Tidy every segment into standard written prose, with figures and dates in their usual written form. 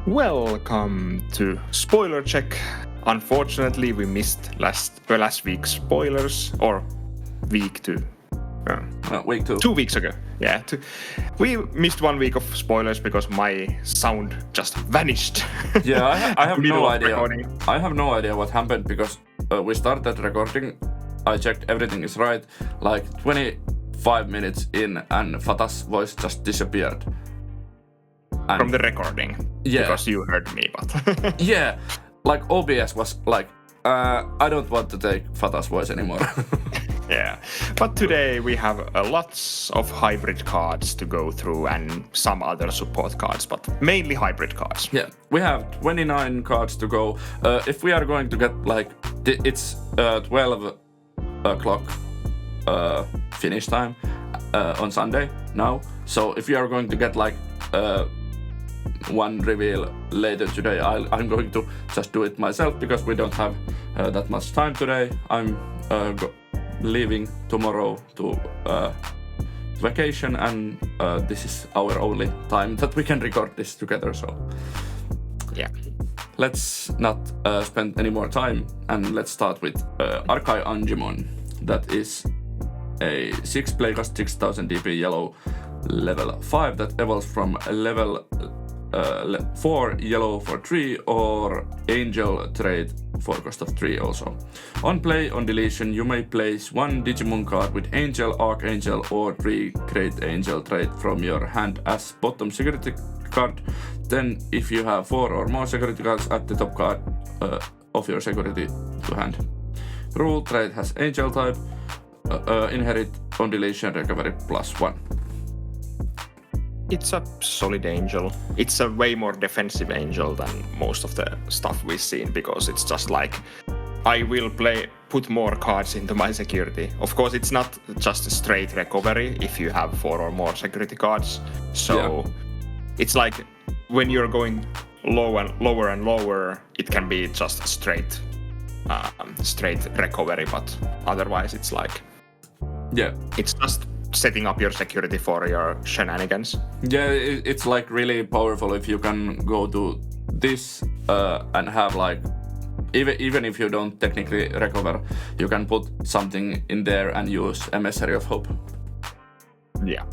Welcome to Spoiler Check. Unfortunately, we missed last week's spoilers, or week 2. Week 2. 2 weeks ago. Yeah, we missed 1 week of spoilers because my sound just vanished. Yeah, I have no idea. Recording. I have no idea what happened because we started recording. I checked everything is right. Like 25 minutes in, and Fata's voice just disappeared. And From the recording. Yeah. Because you heard me, but... yeah, like OBS was like, I don't want to take Fata's voice anymore. Yeah, but today we have lots of hybrid cards to go through and some other support cards, but mainly hybrid cards. Yeah, we have 29 cards to go. If we are going to get like, it's 12 o'clock finish time on Sunday now. So if you are going to get like one reveal later today, I'm going to just do it myself because we don't have that much time today. I'm leaving tomorrow to vacation, and this is our only time that we can record this together, so yeah, let's not spend any more time, and let's start with ArkaiAngemon. That is a 6 playcast 6000 DP yellow level 5 that evolves from level 4 yellow for 3 or angel trait for cost of 3 also. On play, on deletion, you may place 1 Digimon card with angel, archangel or 3 great angel trait from your hand as bottom security card. Then if you have 4 or more security cards at the top card of your security to hand. Rule trait has angel type, inherit, on deletion, recovery +1. It's a solid angel. It's a way more defensive angel than most of the stuff we've seen, because it's just like, I will put more cards into my security. Of course, it's not just a straight recovery if you have 4 or more security cards. So It's like when you're going lower and lower, it can be just a straight recovery, but otherwise it's like, it's just setting up your security for your shenanigans. Yeah, it's like really powerful if you can go to this and have like, even if you don't technically recover, you can put something in there and use Emissary of Hope. Yeah.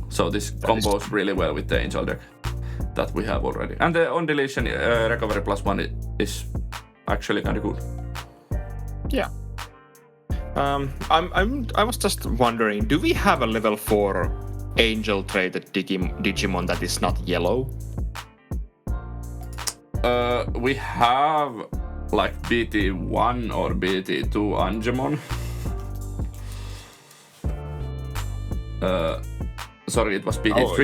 So this combos really well with the angel deck that we have already. And the on deletion recovery +1 is actually kind of good. Yeah. I was just wondering, do we have a level 4 angel traded Digimon that is not yellow? We have like BT1 or BT2 Angemon. Sorry, it was BT3. Oh,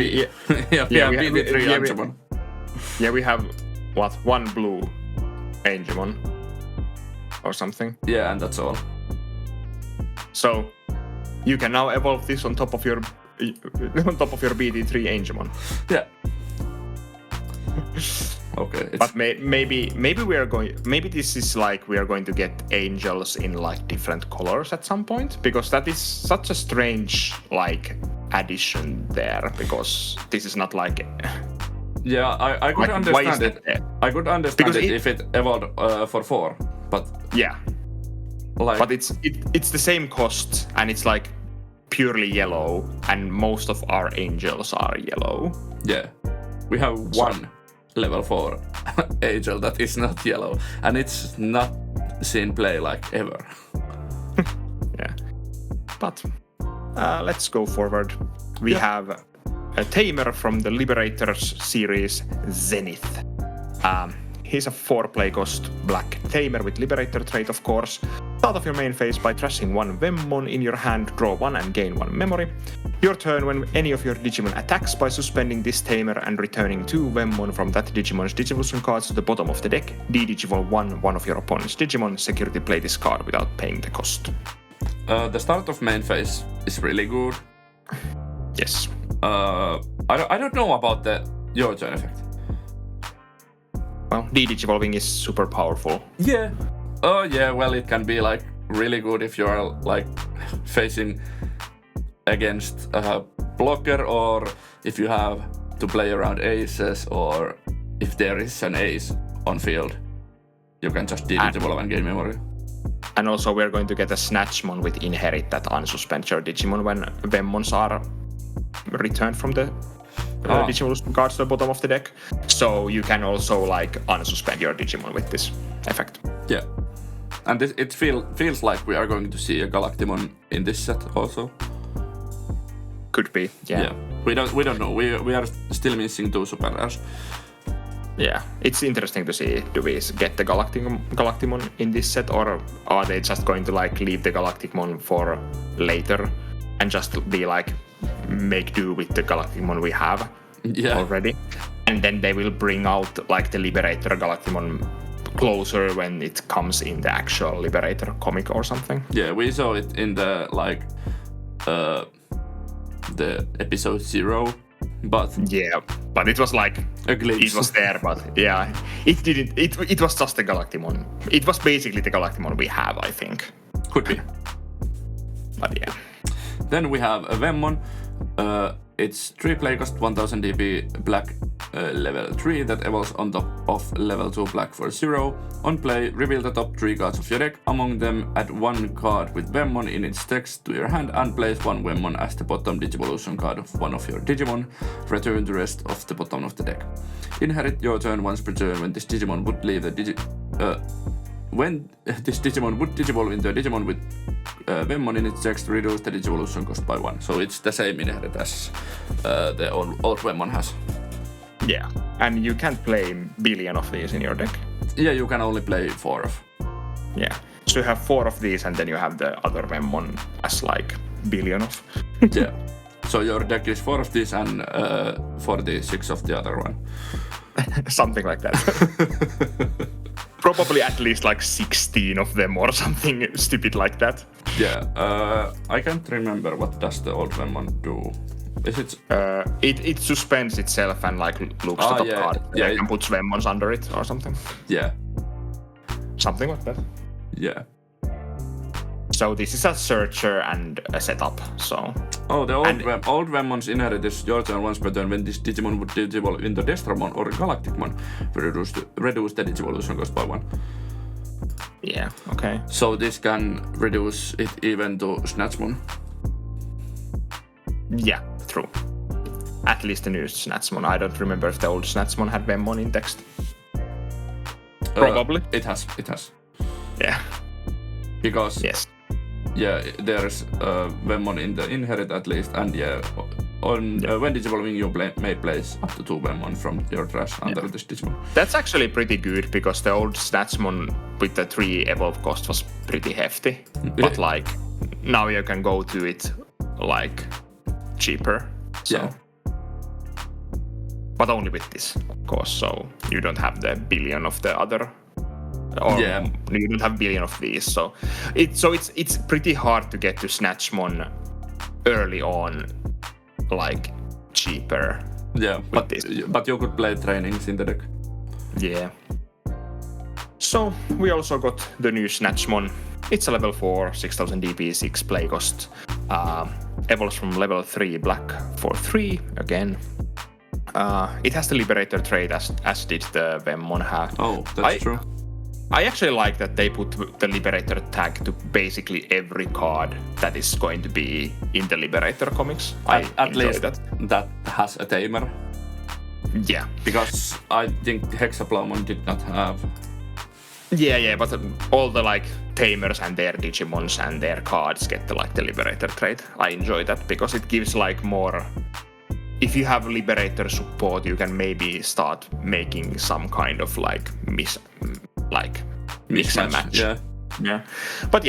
yeah. yeah, BT3 Angemon. We have what, 1 blue Angemon or something. Yeah, and that's all. So you can now evolve this on top of your BT3 Angemon. Yeah. Okay. But maybe this is like we are going to get angels in like different colors at some point, because that is such a strange like addition there, because this is not like. Yeah, I could like, understand it. I could understand it if it evolved for 4, but yeah. Like, but it's the same cost, and it's like purely yellow, and most of our angels are yellow. Yeah, we have 1 level 4 angel that is not yellow, and it's not seen play like ever. Yeah, but let's go forward. We have a tamer from the Liberators series, Zenith. He's a 4 play cost black tamer with Liberator trait, of course. Start off your main phase by trashing 1 Wanyamon in your hand, draw 1 and gain 1 memory. Your turn when any of your Digimon attacks by suspending this tamer and returning 2 Wanyamon from that Digimon's Digivolution cards to the bottom of the deck. D-Digivolve one of your opponent's Digimon, security play this card without paying the cost. The start of main phase is really good. Yes. I don't know about the your turn effect. Well, D-Digivolving is super powerful. Yeah. Yeah, well, it can be like really good if you are like facing against a blocker, or if you have to play around aces, or if there is an ace on field, you can just de-digivolve and gain memory. And also we're going to get a Snatchmon with Inherit that unsuspends your Digimon when Vemmons are returned from the Digivolution cards to the bottom of the deck. So you can also like unsuspend your Digimon with this effect. Yeah. And it feels like we are going to see a Galacticmon in this set also. Could be, yeah. We don't know. We are still missing 2 super rares. Yeah, it's interesting to see. Do we get the Galacticmon in this set, or are they just going to like leave the Galacticmon for later and just be like make do with the Galacticmon we have already, and then they will bring out like the Liberator Galacticmon closer when it comes in the actual Liberator comic or something. Yeah, we saw it in the like the episode 0, but it was like a glimpse. It was there, but yeah, it didn't. It was just the Galacticmon. It was basically the Galacticmon we have, I think. Could be. But yeah. Then we have a Vemmon. It's 3 play cost 1000 DP black level 3 that evolves on top of level 2 black for 0. On play, reveal the top 3 cards of your deck. Among them, add 1 card with Vemmon in its text to your hand and place 1 Vemmon as the bottom Digivolution card of one of your Digimon. Return the rest of the bottom of the deck. Inherit your turn once per turn when this Digimon would leave the when this Digimon would Digivolve into a Digimon with Vemmon in its text, reduce the Digivolution cost by 1. So it's the same inherit as the old Vemmon has. Yeah, and you can't play billion of these in your deck. Yeah, you can only play 4 of. Yeah, so you have 4 of these and then you have the other Vemmon as like billion of. Yeah, so your deck is 4 of these and 46 of the other one. Something like that. Probably at least like 16 of them or something stupid like that. Yeah, I can't remember what does the old Vemmon do. Is it? It suspends itself and like looks the top card and puts Vemmons under it or something. Yeah. Something like that. Yeah. So this is a searcher and a setup, so... Oh, the old Vemmon's inherit is your turn once per turn when this Digimon would Digivolve into Destramon or Galacticmon. Reduce the Digivolution cost by 1. Yeah, okay. So this can reduce it even to Snatchmon? Yeah, true. At least the new Snatchmon. I don't remember if the old Snatchmon had Vemmon in text. Probably. It has. Yeah. Because... Yes. Yeah, there's Vemmon in the inherit at least, and when Digivolving you may place up to 2 Vemmon from your trash under this Digimon. That's actually pretty good, because the old Snatchmon with the 3 evolve cost was pretty hefty. But like, now you can go to it like cheaper. So. Yeah. But only with this, of course, so you don't have the billion of the other. Or you don't have billion of these, so it's pretty hard to get to Snatchmon early on, like cheaper. Yeah, but you could play trainings in the deck. Yeah. So we also got the new Snatchmon. It's a level 4, 6000 DP, 6 play cost. Evolves from level 3 black for 3 again. It has the Liberator trait as did the Vemmon have. Oh, that's true. I actually like that they put the Liberator tag to basically every card that is going to be in the Liberator comics. At least that has a tamer. Yeah. Because I think Hexaplamon did not have. Yeah, but all the like tamers and their Digimons and their cards get the Liberator trait. I enjoy that because it gives like more... If you have Liberator support, you can maybe start making some kind of like mix and match. Yeah. But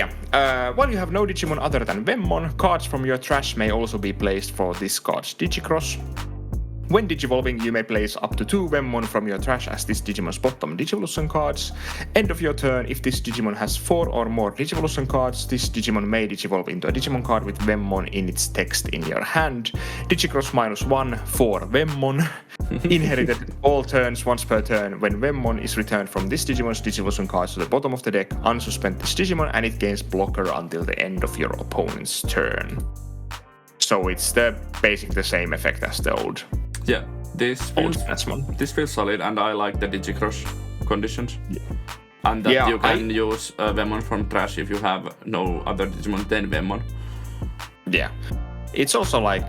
while you have no Digimon other than Vemmon, cards from your trash may also be placed for this card's Digicross. When Digivolving, you may place up to 2 Vemmon from your trash as this Digimon's bottom Digivolution cards. End of your turn, if this Digimon has 4 or more Digivolution cards, this Digimon may Digivolve into a Digimon card with Vemmon in its text in your hand. Digicross -1 for Vemmon. Inherited all turns once per turn. When Vemmon is returned from this Digimon's Digivolution cards to the bottom of the deck, unsuspend this Digimon and it gains blocker until the end of your opponent's turn. So it's basically the same effect as the old. Yeah, This feels solid, and I like the Digicross conditions. Yeah. And that you can use Vemon from trash if you have no other Digimon than Vemon. Yeah. It's also like,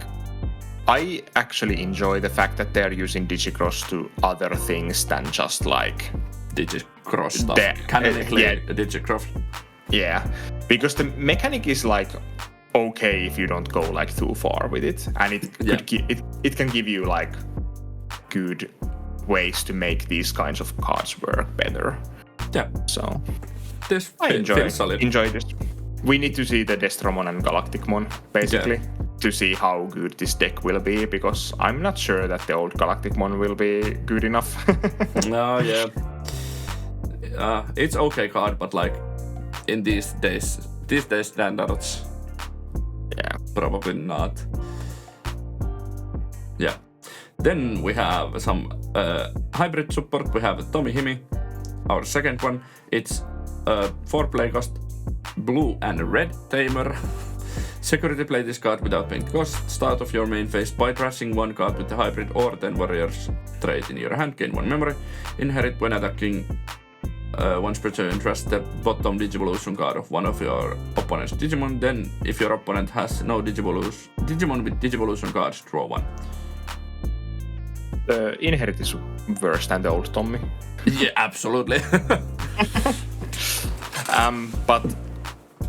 I actually enjoy the fact that they're using Digicross to other things than just like Digicross stuff. Canonically, Digicross. Yeah, because the mechanic is like okay if you don't go like too far with it, and it can give you like good ways to make these kinds of cards work better. Yeah. So this I enjoy this. We need to see the Destromon and Galacticmon basically to see how good this deck will be, because I'm not sure that the old Galacticmon will be good enough. No, yeah. It's okay card, but like in these days standards, probably not. Yeah. Then we have some hybrid support. We have Tommy Himi, our second one. It's 4 play cost, blue and red tamer. Security, play this card without paying cost. Start of your main phase by trashing 1 card with the hybrid or 10 warriors trait in your hand. Gain 1 memory. Inherit when attacking once per turn. Trash the bottom Digivolution card of one of your opponent's Digimon. Then, if your opponent has no Digimon with Digivolution cards, draw 1. The Inherit is worse than the old Tommy. Yeah, absolutely. But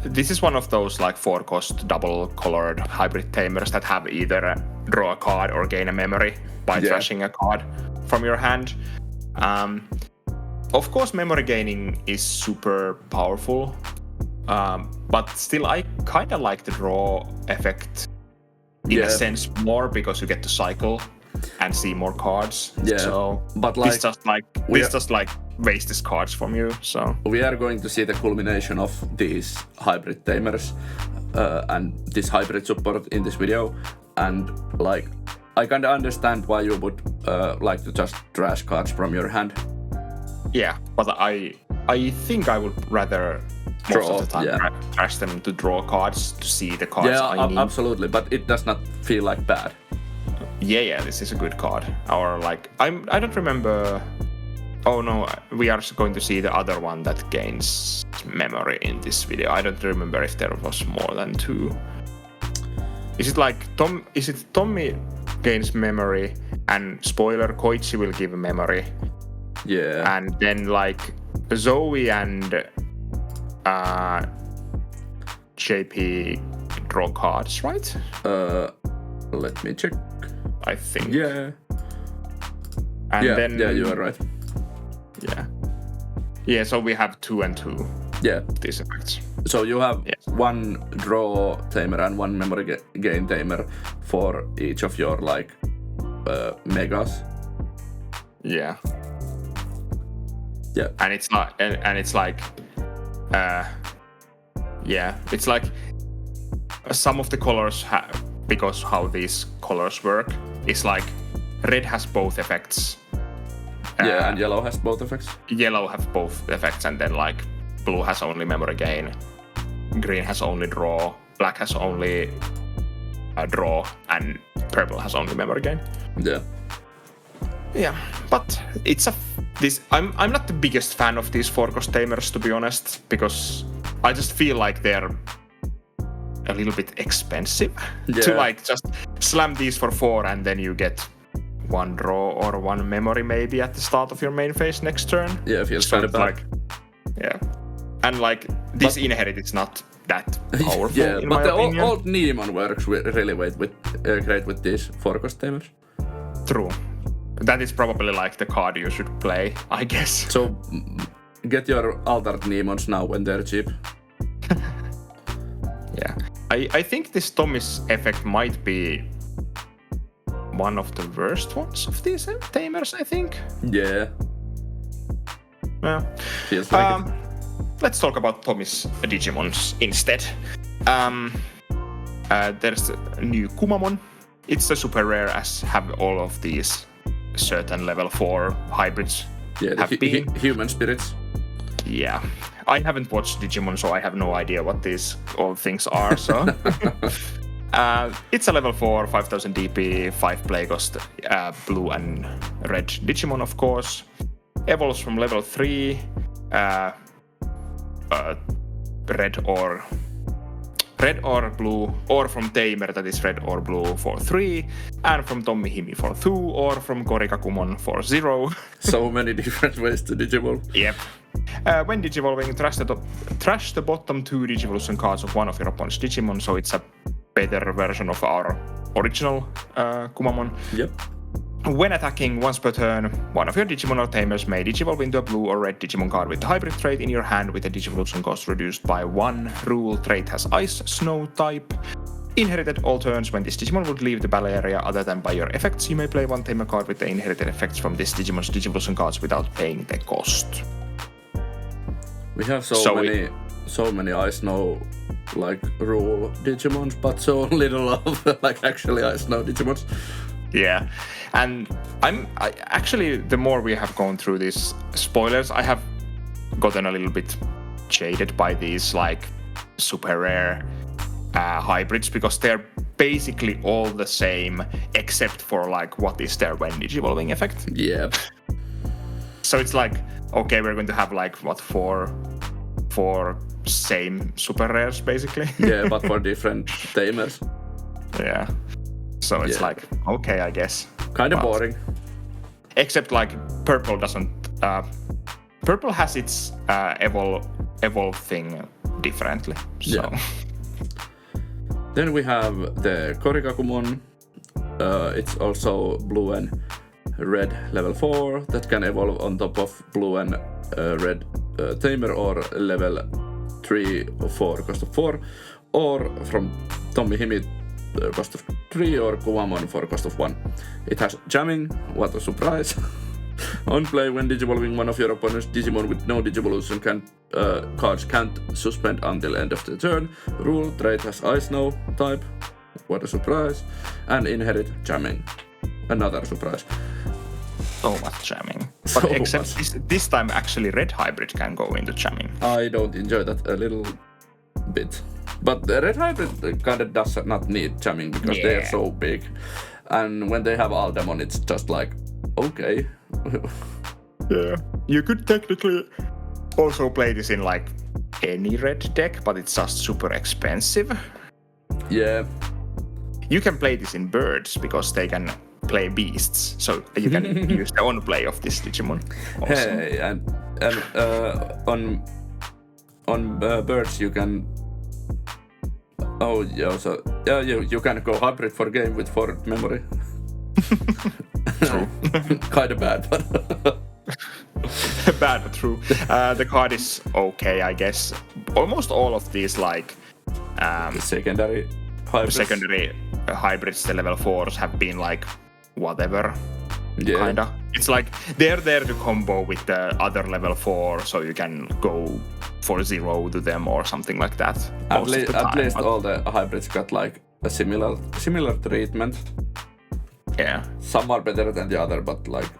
this is one of those like 4-cost double-colored hybrid tamers that have either draw a card or gain a memory by trashing a card from your hand. Of course, memory gaining is super powerful, but still I kind of like the draw effect in a sense more, because you get to cycle and see more cards. Yeah, so but like this just like wastes cards from you. So we are going to see the culmination of these hybrid tamers and this hybrid support in this video, and like I kind of understand why you would like to just trash cards from your hand. Yeah, but I think I would rather most of the time trash them to draw cards to see the cards I need. Absolutely, but it does not feel like bad. Yeah, this is a good card. Or like I don't remember. Oh no, we are going to see the other one that gains memory in this video. I don't remember if there was more than 2. Is it like Tommy gains memory, and spoiler, Koichi will give memory. Yeah. And then like Zoe and JP draw cards, right? Let me check. I think. Yeah. And then you are right. Yeah, so we have 2 and 2. Yeah. These effects. So you have 1 draw tamer and 1 memory gain tamer for each of your like megas. Yeah. Yeah. And it's not, and it's like, it's like some of the colors because how these colors work is like red has both effects. And yellow has both effects. Yellow have both effects, and then like blue has only memory gain, green has only draw, black has only draw, and purple has only memory gain. Yeah. Yeah, but I'm not the biggest fan of these 4-cost tamers, to be honest, because I just feel like they're a little bit expensive to like just slam these for 4 and then you get 1 draw or 1 memory maybe at the start of your main phase next turn. Yeah, feels kind of bad. And like this Inherit is not that powerful in my opinion. The old Neemon works really great with these 4-cost tamers. True. That is probably like the card you should play, I guess. So get your altered Neemons now when they're cheap. Yeah. I think this Tommy's effect might be one of the worst ones of these tamers, I think. Yeah. Feels like it. Let's talk about Tommy's Digimons instead. There's a new Kumamon. It's a super rare, as have all of these certain level 4 hybrids have been. Human spirits. Yeah. I haven't watched Digimon, so I have no idea what these all things are. So, It's a level 4, 5000 DP, 5 play cost, blue and red Digimon, of course. Evolves from level 3, red or blue, or from Tamer, that is red or blue, for 3, and from Tommy Himi for 2, or from Galacticmon for 0. So many different ways to Digivolve. Yep. When Digivolving, trash the bottom 2 Digivolution cards of one of your opponent's Digimon, so it's a better version of our original Kumamon. Yep. When attacking once per turn, one of your Digimon or Tamers may Digivolve into a blue or red Digimon card with the hybrid trait in your hand with a Digivolution cost reduced by 1. Rule: trait has Ice, Snow type. Inherited all turns. When this Digimon would leave the battle area other than by your effects, you may play one Tamer card with the inherited effects from this Digimon's Digivolution cards without paying the cost. We have so many Ice Snow like rule Digimons, but so little of like actually Ice Snow Digimons. Yeah, and I actually, the more we have gone through these spoilers, I have gotten a little bit jaded by these like super rare hybrids, because they're basically all the same except for like what is their when Digivolving effect. Yeah. So it's like, okay, we're going to have like what four same super rares basically. Yeah, but for different Tamers. Yeah. So it's like, okay, I guess. Kind of boring. Except like purple doesn't. Purple has its evolve thing differently. So. Yeah. Then we have the Galacticmon. It's also blue and red level 4 that can evolve on top of blue and red Tamer, or level 3 or 4 cost of 4, or from Tommy Himi cost of 3, or Kumamon for cost of 1. It has jamming, what a surprise. On play, when Digivolving, one of your opponent's Digimon with no Digivolution cards can't suspend until end of the turn. Rule: trait has Ice Snow type, what a surprise. And inherit jamming, another surprise. So much jamming. But except this time actually red hybrid can go into jamming. I don't enjoy that a little bit. But the red hybrid kind of does not need jamming because they are so big. And when they have Aldemon, it's just like, okay. Yeah. You could technically also play this in like any red deck, but it's just super expensive. Yeah. You can play this in birds because they can play beasts, so you can use the on play of this Digimon also. Hey, and on birds you can. Oh yeah, so yeah, you can go hybrid for game with forward memory. True. Kind of bad, but bad but true. The card is okay, I guess. Almost all of these like secondary hybrids, the level 4s have been like whatever. Yeah. Kinda. It's like they're there to combo with the other level 4, so you can go for 0 to them or something like that. At least all the hybrids got like a similar treatment. Yeah. Some are better than the other, but like.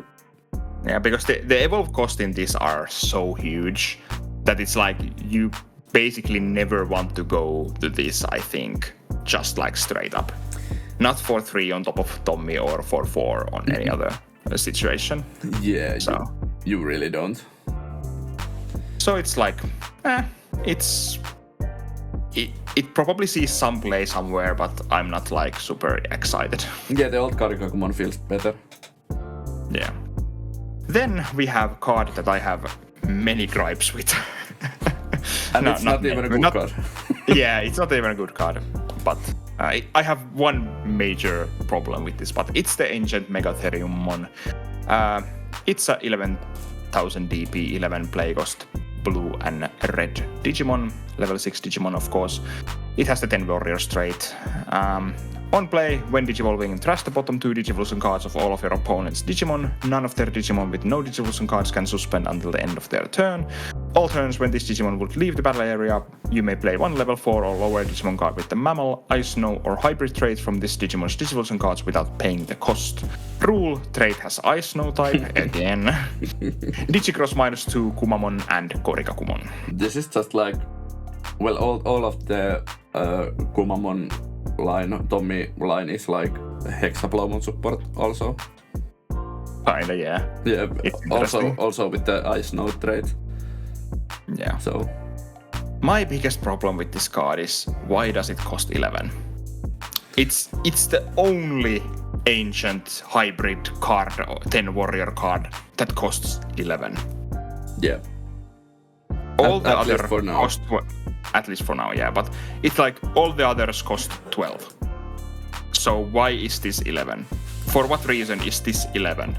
Yeah, because the evolve cost in these are so huge that it's like you basically never want to go to this, I think, just like straight up. Not for 3 on top of Tommy or for 4 on any other situation. Yeah, so you really don't. So it's like, it probably sees some play somewhere, but I'm not like super excited. Yeah, the old Galacticmon feels better. Yeah. Then we have a card that I have many gripes with. And it's not even a good card. Yeah, it's not even a good card. But I have one major problem with this, but it's the Ancient Megatheriummon. It's a 11,000 DP, 11 play cost, blue and red Digimon, level 6 Digimon of course. It has the 10 Warriors trait. On play, when Digivolving, trash the bottom 2 Digivolution cards of all of your opponent's Digimon. None of their Digimon with no Digivolution cards can suspend until the end of their turn. All turns, when this Digimon would leave the battle area, you may play one level 4 or lower Digimon card with the Mammal, Ice, Snow, or Hybrid trait from this Digimon's Digivolution cards without paying the cost. Rule: trait has Ice, Snow type, again. Digicross -2, Kumamon, and Galacticmon. This is just like, well, all of the Kumamon Tommy line is like Hexaplomon support also. Kinda, yeah. Yeah, also with the Ice Note trait. Yeah. So my biggest problem with this card is why does it cost 11? It's the only ancient hybrid card, 10 warrior card that costs 11. Yeah. All the at other least for now. cost, at least for now, yeah. But it's like all the others cost 12. So why is this 11? For what reason is this 11?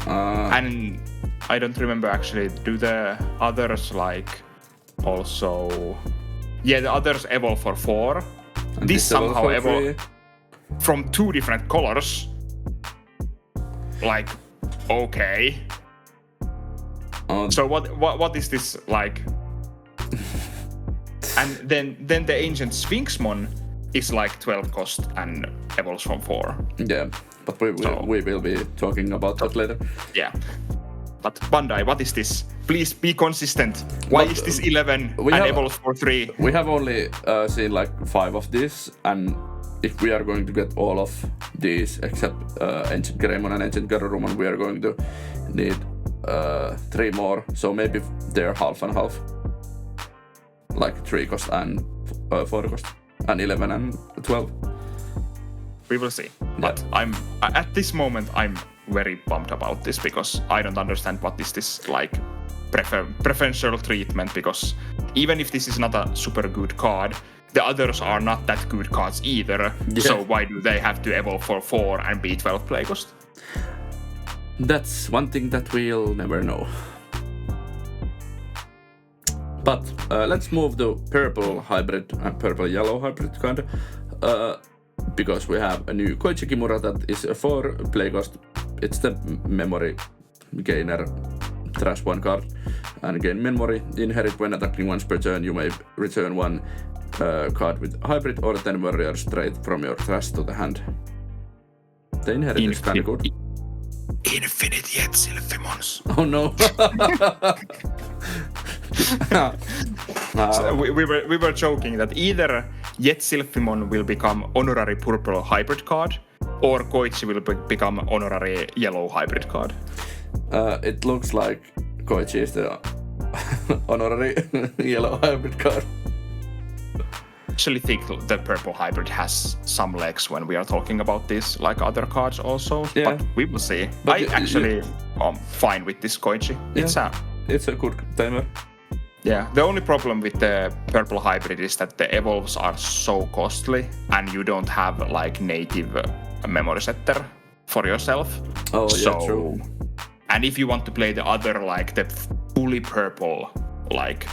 And I don't remember actually. Do the others like also? Yeah, the others evolve for 4. And This somehow evolved 3. from 2 different colors. Like, okay. So what is this like? And then the ancient Sphinxmon is like 12 cost and evolves from 4. Yeah, but we will be talking about that later. Yeah. But Bandai, what is this? Please be consistent. Why is this 11 and evolves for 3? We have only seen like 5 of these, and if we are going to get all of these except Ancient Greymon and Ancient Garurumon, we are going to need 3 more. So maybe they're half and half. Like 3 cost and 4 cost. And 11 and 12. We will see. Yeah. But at this moment I'm very bummed about this because I don't understand what is this like preferential treatment, because even if this is not a super good card, the others are not that good cards either. Yeah. So why do they have to evolve for 4 and be 12 play cost? That's one thing that we'll never know. But let's move to purple hybrid and purple yellow hybrid kind, because we have a new Koichi Kimura that is a 4 play cost. It's the memory gainer trash 1 card and gain memory. Inherit when attacking once per turn. You may return 1 card with hybrid or 10 warriors trait from your trash to the hand. The inherit is kind of good. Infinite Jetsilphimons. Oh no. So we were joking that either Jetsilphimon will become honorary purple hybrid card, or Koichi will become honorary yellow hybrid card. It looks like Koichi is the honorary yellow hybrid card. I actually think the purple hybrid has some legs when we are talking about this, like other cards also. Yeah. But we will see. But I actually am fine with this Koichi. Yeah. It's a good timer. Yeah, the only problem with the purple hybrid is that the evolves are so costly and you don't have like native memory setter for yourself. Oh, yeah, true. And if you want to play the other, like the fully purple, like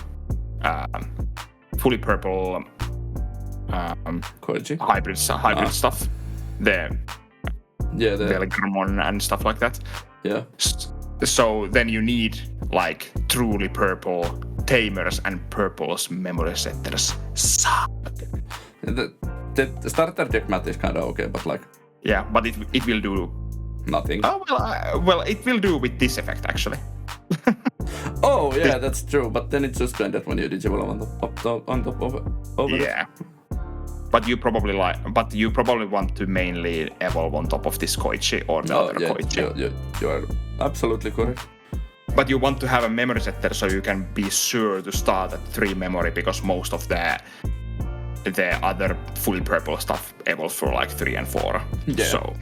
Koichi? hybrid stuff, the Galacticmon and stuff like that. Yeah. So then you need like truly purple tamers and purple's memory setters. The starter deck math is kind of okay, but like... Yeah, but it will do... Nothing. Oh, well, it will do with this effect, actually. Oh, yeah, that's true, but then it's suspended when you digivolve on top of it. Yeah. But you probably want to mainly evolve on top of this Koichi or the other Koichi. You are absolutely correct. But you want to have a memory setter so you can be sure to start at 3 memory, because most of the other fully purple stuff evolves for like 3 and 4. Yeah. So,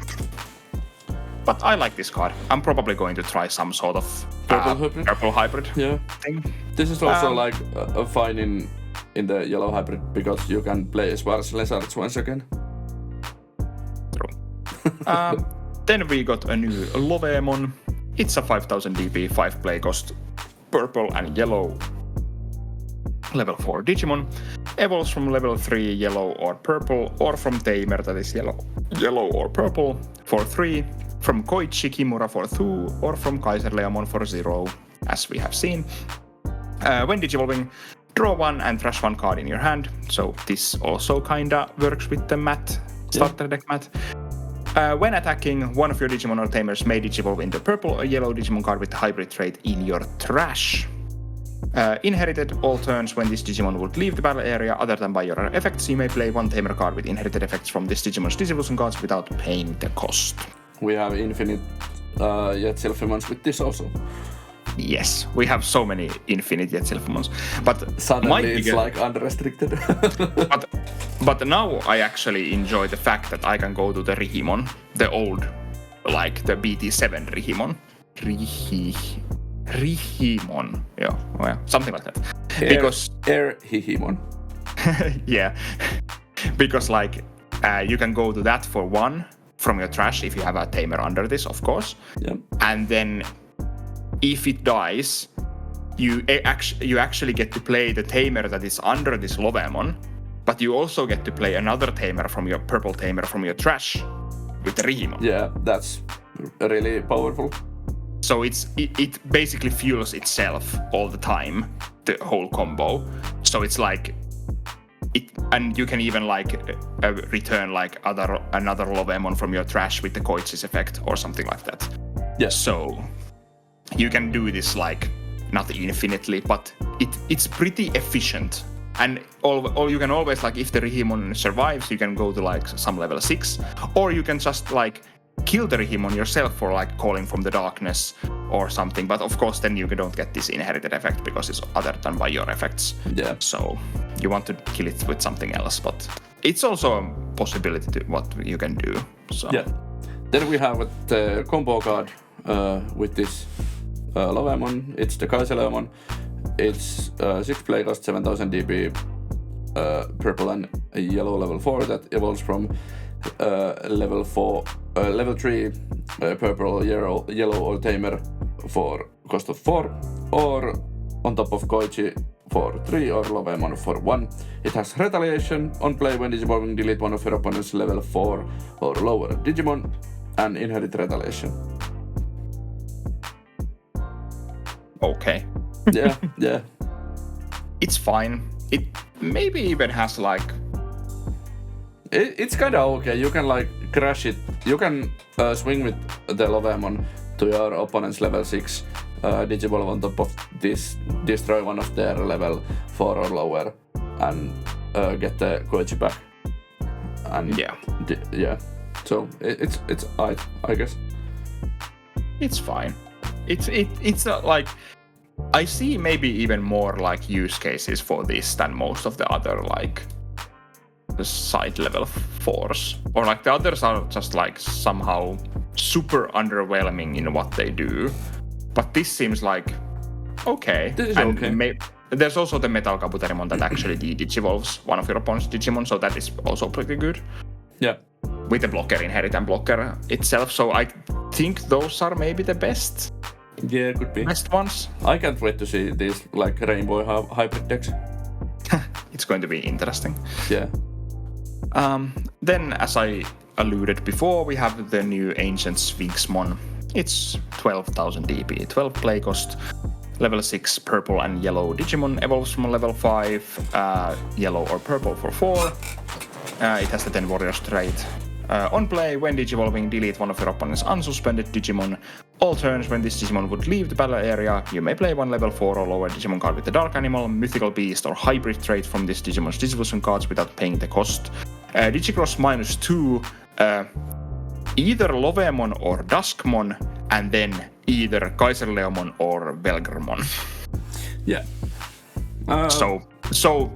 but I like this card. I'm probably going to try some sort of purple hybrid thing. This is also like fine in the yellow hybrid because you can play Schwarz Lizards once again. True. Then we got a new Lovemon. It's a 5000 DP, 5 play cost, purple and yellow. Level 4 Digimon. Evolves from level 3 yellow or purple, or from Tamer that is yellow or purple for 3. From Koichi Kimura for 2, or from Kaiserleamon for 0, as we have seen. When digivolving, draw 1 and trash 1 card in your hand. So this also kinda works with the starter deck math. When attacking, one of your Digimon or Tamers may digivolve into purple or yellow Digimon card with hybrid trait in your trash. Inherited all turns when this Digimon would leave the battle area other than by your effects, you may play one Tamer card with inherited effects from this Digimon's distribution cards without paying the cost. We have infinite Jetsilphimons with this also. Yes, we have so many infinite Jetsilphimons. But suddenly it's like unrestricted. but now I actually enjoy the fact that I can go to the Rihimon, the old, like the BT7 Rihimon. Rihimon, yeah, something like that. Because Hihimon. Yeah, because like you can go to that for one from your trash if you have a Tamer under this, of course. Yeah. And then if it dies, you actually get to play the Tamer that is under this Lovemon, but you also get to play another Tamer from your purple Tamer from your trash with the Rihimon. Yeah, that's really powerful. So it basically fuels itself all the time, the whole combo. So it's like it, and you can even like return like another Lovemon from your trash with the Koichi's effect or something like that. Yeah. So you can do this like not infinitely, but it's pretty efficient. And all you can always like if the Rihimon survives, you can go to like some level 6, or you can just like kill the Rihimon yourself for like calling from the darkness or something. But of course then you don't get this inherited effect because it's other than by your effects. Yeah. So you want to kill it with something else, but it's also a possibility to what you can do. So yeah. Then we have the combo card with this Lovemon. It's the Kaiserleomon. It's 6 play cost 7000 DP, purple and yellow level 4 that evolves from level 3 purple, yellow or Tamer for cost of 4, or on top of Koichi for 3 or Lovemon for 1. It has retaliation. On play when Digivolving, delete one of your opponent's level 4 or lower Digimon and inherit retaliation. Okay. Yeah. It's fine. It maybe even has like it's kind of okay. You can like crash it. You can swing with the Lovemon to your opponent's level 6 Digivolve on top of this, destroy one of their level 4 or lower, and get the Koichi back. And yeah. So it's I guess. It's fine. It's not like I see maybe even more like use cases for this than most of the other like the side level 4s, or like the others are just like somehow super underwhelming in what they do. But this seems like okay. This is and okay. There's also the Metal Kabuterimon that actually de-digivolves one of your opponent's Digimon, so that is also pretty good. Yeah. With the blocker inherit and blocker itself, so I think those are maybe the best. Yeah, could be. Best ones. I can't wait to see these like rainbow hybrid decks. It's going to be interesting. Yeah. Then, as I alluded before, we have the new Ancient Sphinxmon. It's 12,000 DP, 12 play cost, level 6 purple and yellow Digimon, evolves from level 5, yellow or purple for 4. It has the 10 Warriors trait. On play, when Digivolving, delete one of your opponent's unsuspended Digimon. All turns when this Digimon would leave the battle area, you may play one level 4 or lower Digimon card with the Dark Animal, Mythical Beast, or Hybrid trait from this Digimon's distribution cards without paying the cost. Digicross -2, either Lovemon or Duskmon, and then either Kaiserleomon or Velgrmon. Yeah. So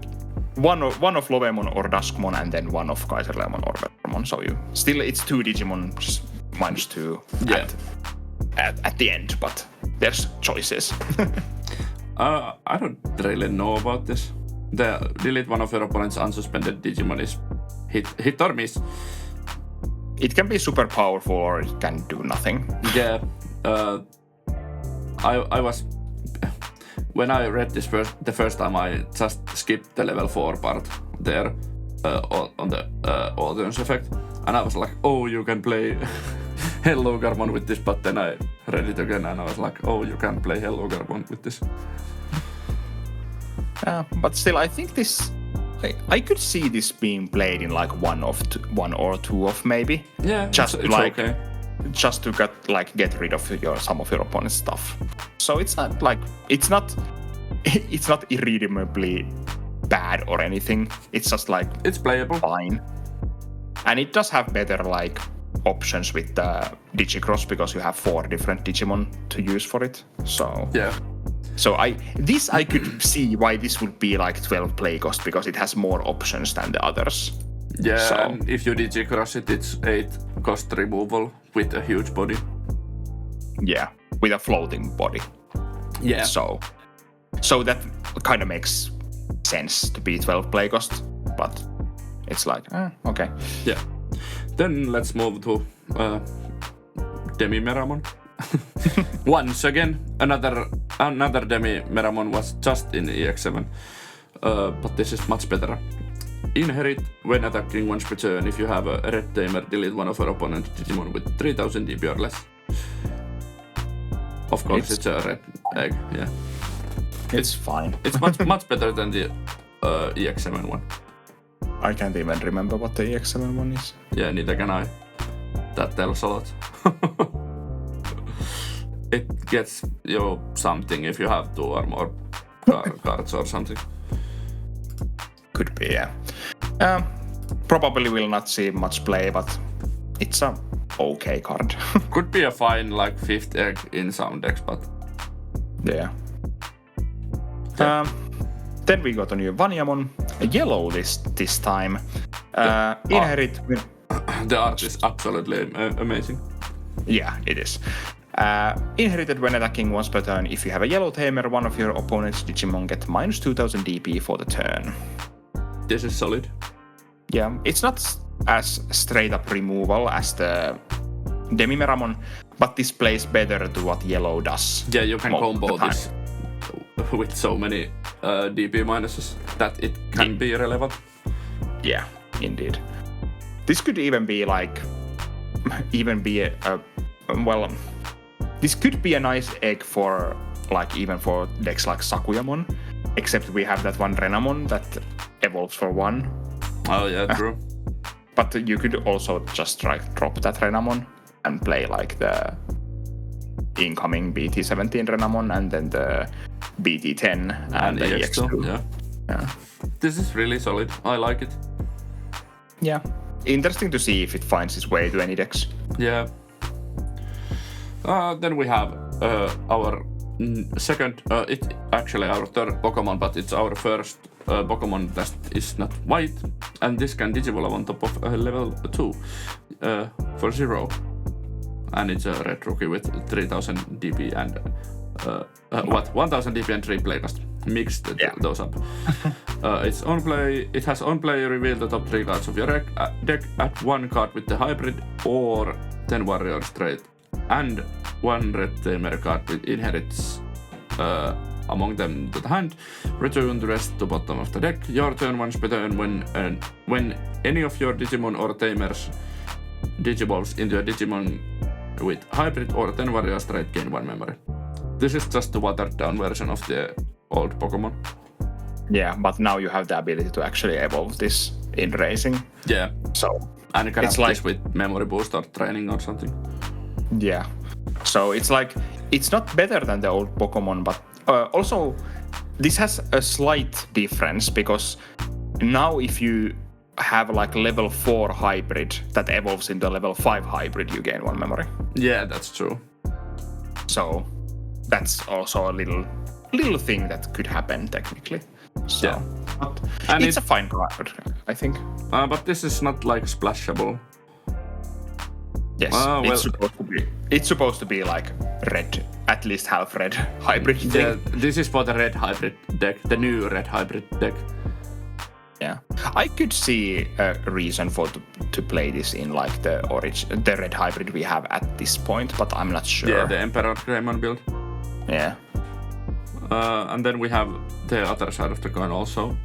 one of Lovemon or Duskmon, and then one of Kaiserleomon or Velgrmon. So it's 2 Digimon -2 at the end, but there's choices. I don't really know about this. The delete one of your opponent's unsuspended Digimon is hit or miss. It can be super powerful or it can do nothing. Yeah. I was when I read this the first time, I just skipped the level 4 part there on the all turns effect, and I was like, oh, you can play Hello Garmon with this, but then I read it again and I was like, oh, you can't play Hello Garmon with this. But still, I think this. I could see this being played in like one or two of maybe. Yeah, just it's like okay. Just to get rid of some of your opponent's stuff. So it's not it's not irredeemably bad or anything. It's just like it's playable, fine, and it does have better like options with the Digicross because you have 4 different Digimon to use for it. So yeah. So I could see why this would be like 12 play cost because it has more options than the others. Yeah, so, and if you Digicross it, it's 8 cost removal with a huge body. Yeah, with a floating body. Yeah. So that kind of makes sense to be 12 play cost, but it's like, okay. Yeah. Then let's move to DemiMeramon. Once again, another DemiMeramon was just in EX7, but this is much better. Inherit when attacking once per turn. If you have a red tamer, delete one of your opponent's Digimon with 3000 DP or less. Of course, it's a red egg. Yeah, it's fine. It's much better than the EX7 one. I can't even remember what the EX7 one is. Yeah, neither can I. That tells a lot. It gets you something if you have 2 or more cards or something. Could be, yeah. Probably will not see much play, but it's a okay card. Could be a fine like 5th egg in some decks, but yeah. Then we got a new Wanyamon, a yellow list this time. Inherit. The art is absolutely amazing. Yeah, it is. Inherited when attacking once per turn. If you have a yellow tamer, one of your opponent's Digimon get minus 2000 DP for the turn. This is solid. Yeah, it's not as straight up removal as the DemiMeramon, but this plays better to what yellow does. Yeah, you can combo this with so many DP minuses that it can be relevant. Yeah, indeed. This could even be like, this could be a nice egg for like even for decks like Sakuyamon, except we have that one Renamon that evolves for 1. Oh yeah, true. But you could also just drop that Renamon and play like the incoming BT18 Renamon and then the BT10 and the EX2. Yeah. This is really solid. I like it. Yeah. Interesting to see if it finds its way to any decks. Yeah. Then we have our second, it's actually our third Pokemon, but it's our first Pokemon that is not white, and this can Digivolve on top of level 2 for 0. And it's a red rookie with 3000 DP and 1000 DP and 3 play cost. Mixed those up. Its own play. It has own play. Reveal the top 3 cards of your deck. Add 1 card with the hybrid or 10 warrior straight, and 1 red tamer card with inherits among them to the hand. Return the rest to bottom of the deck. Your turn once per turn when any of your Digimon or tamers Digivolves into a Digimon with hybrid or 10 warrior straight, gain 1 memory. This is just the watered down version of the old Pokemon. Yeah, but now you have the ability to actually evolve this in racing. Yeah. So and you can have this with memory boost or training or something. Yeah. So it's like, it's not better than the old Pokemon, but also this has a slight difference because now if you have like level 4 hybrid that evolves into a level 5 hybrid, you gain 1 memory. Yeah, that's true. So that's also a little thing that could happen technically. So, yeah. But it's a fine card, I think. But this is not like splashable. Yes, it's supposed to be like red, at least half red hybrid thing. Yeah, this is for the red hybrid deck, the new red hybrid deck. Yeah, I could see a reason to play this in like the red hybrid we have at this point, but I'm not sure. Yeah, the Emperor Greymon build. Yeah. And then we have the other side of the coin also.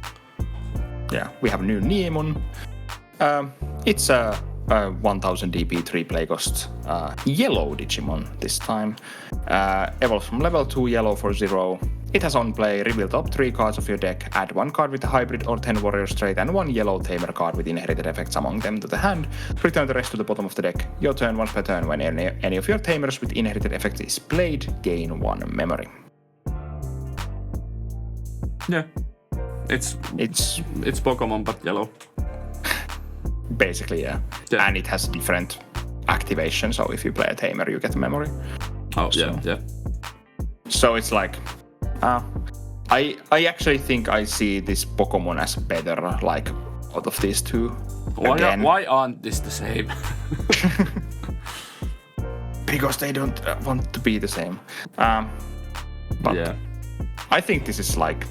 Yeah, we have new Neemon. It's a 1000 DP 3 play cost yellow Digimon this time. Evolves from level 2 yellow for 0. It has on play, reveal top 3 cards of your deck, add 1 card with a hybrid or 10 warrior straight and 1 yellow tamer card with inherited effects among them to the hand. Return the rest to the bottom of the deck. Your turn once per turn. When any of your tamers with inherited effects is played, gain 1 memory. Yeah. It's Pokemon but yellow. Basically, yeah. And it has different activation, so if you play a Tamer, you get memory. Oh, so, yeah. So it's like, I actually think I see this Pokemon as better, like, out of these two. Why aren't this the same? Because they don't want to be the same. But yeah. I think this is like...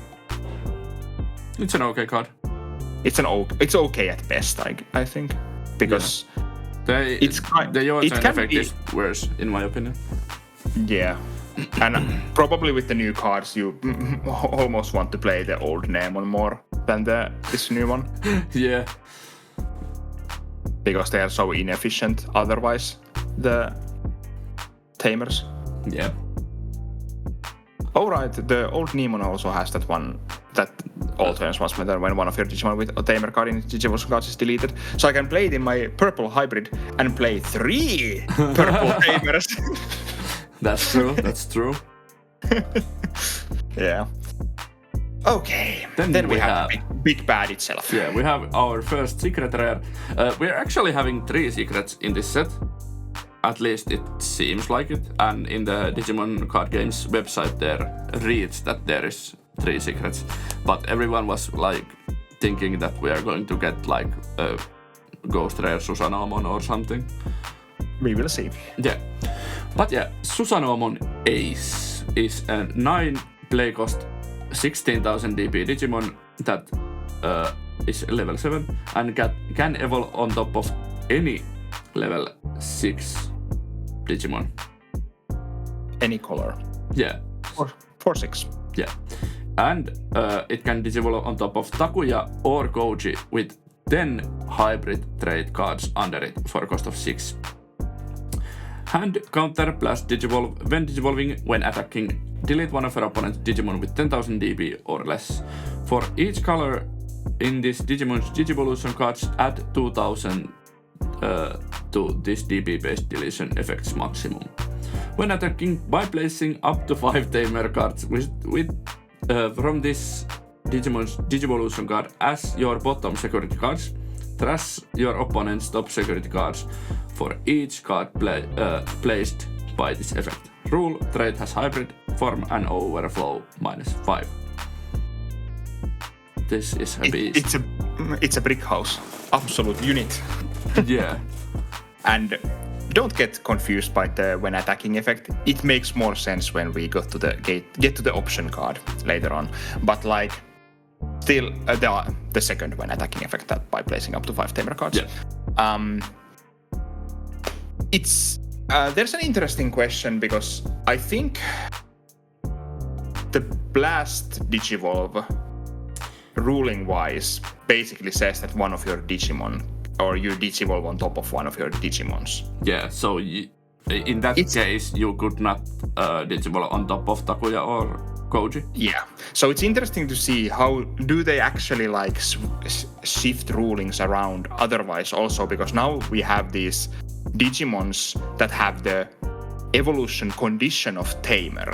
It's an okay card. It's okay at best, I think. Because... The Yoten effect is worse, in my opinion. Yeah. And probably with the new cards, you almost want to play the old Nemon more than this new one. Yeah. Because they are so inefficient otherwise, the Tamers. Yeah. Alright, the old Nemon also has that one that alternates once when one of your Digimon with a Tamer card in Digivolution cards is deleted. So I can play it in my purple hybrid and play 3 purple Tamers. That's true. Yeah. Okay. Then we have the big bad itself. Yeah, we have our first secret rare. We're actually having 3 secrets in this set. At least it seems like it. And in the Digimon Card Games website there reads that there is 3 secrets. But everyone was like thinking that we are going to get like a Ghost Rare Susanoomon or something. We will see. Yeah. But yeah, Susanoomon Ace is a 9 play cost 16,000 DP Digimon that is level 7 and can evolve on top of any level 6 Digimon. Any color. Yeah. For 6. Yeah. And it can Digivolve on top of Takuya or Koichi with 10 hybrid trait cards under it for a cost of 6. Hand counter plus Digivolve when Digivolving when attacking. Delete one of your opponent's Digimon with 10,000 DP or less. For each color in this Digimon's Digivolution cards, add 2,000 to this DP-based deletion effects maximum. When attacking by placing up to 5 Tamer cards with from this Digimon's Digivolution card as your bottom security cards, trash your opponent's top security cards for each card placed by this effect. Rule: trait has hybrid form and overflow -5. This is a beast. It's a brick house. Absolute unit. Yeah. And don't get confused by the when attacking effect. It makes more sense when we get to the option card later on. But like, still the second when attacking effect that by placing up to 5 Tamer cards. Yeah. It's there's an interesting question because I think the Blast Digivolve ruling wise basically says that one of your Digimon or you Digivolve on top of one of your Digimons. Yeah, so in that case you could not Digivolve on top of Takuya or Koichi. Yeah, so it's interesting to see how do they actually like shift rulings around otherwise also, because now we have these Digimons that have the evolution condition of Tamer.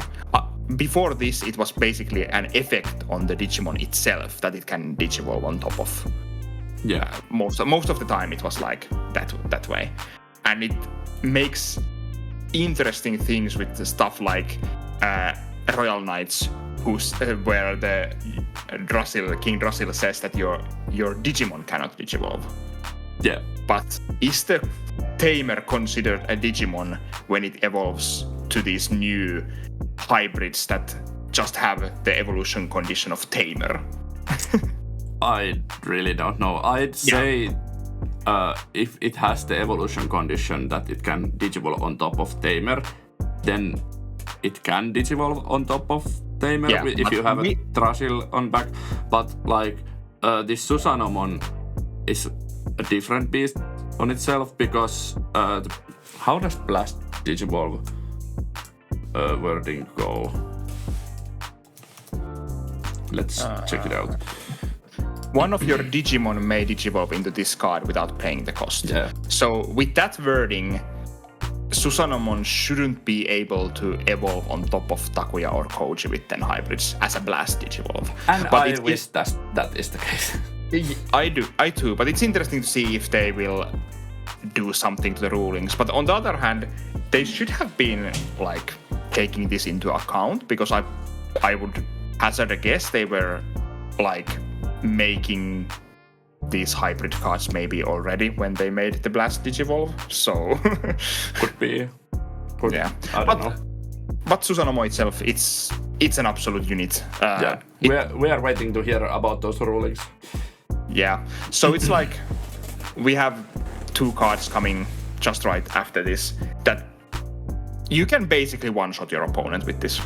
Before this, it was basically an effect on the Digimon itself that it can Digivolve on top of. Yeah, most of the time it was like that way, and it makes interesting things with the stuff like Royal Knights, where the King Drussil says that your Digimon cannot Digivolve. Yeah, but is the Tamer considered a Digimon when it evolves to these new hybrids that just have the evolution condition of Tamer? I really don't know. I'd say if it has the evolution condition that it can Digivolve on top of Tamer, then it can Digivolve on top of Tamer if you have a Drussil on back. But like this Susanoomon is a different beast on itself because how does Blast Digivolve wording go? Let's check it out. One of your Digimon may Digivolve into this card without paying the cost. Yeah. So with that wording, Susanoomon shouldn't be able to evolve on top of Takuya or Koichi with 10 hybrids as a blast digivolve. And but I wish that is the case. I too, but it's interesting to see if they will do something to the rulings. But on the other hand, they should have been like taking this into account, because I would hazard a guess they were like making these hybrid cards maybe already when they made the blast digivolve. So Could be. Yeah, I don't know. But Susanoomon itself, it's an absolute unit. We are waiting to hear about those rulings. Yeah, so it's like we have 2 cards coming just right after this that you can basically one-shot your opponent with this.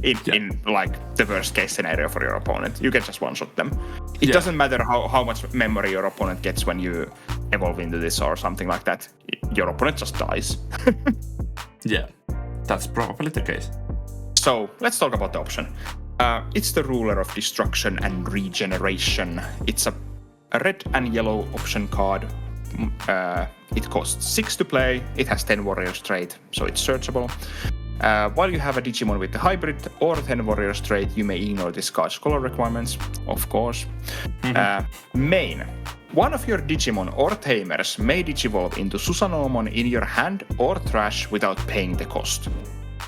In like the worst case scenario for your opponent, you can just one-shot them. It doesn't matter how much memory your opponent gets when you evolve into this or something like that. Your opponent just dies. Yeah, that's probably the case. So let's talk about the option. It's the Ruler of Destruction and Regeneration. It's a red and yellow option card. It costs 6 to play. It has 10 warriors trait, so it's searchable. While you have a Digimon with the hybrid or 10 warriors trait, you may ignore this card's color requirements, of course. Main. One of your Digimon or Tamers may digivolve into Susanoomon in your hand or trash without paying the cost.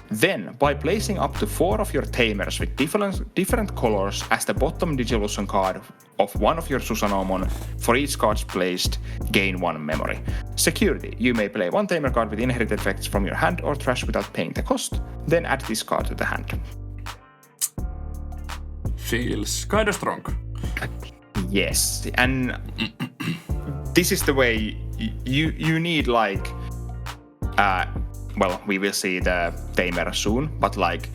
Then, by placing up to 4 of your Tamers with different colors as the bottom Digivolution card of one of your Susanoomon, for each card placed, gain 1 memory. Security. You may play 1 Tamer card with inherited effects from your hand or trash without paying the cost, then add this card to the hand. Feels kinda strong. Yes, and this is the way you need like... well, we will see the Tamer soon, but like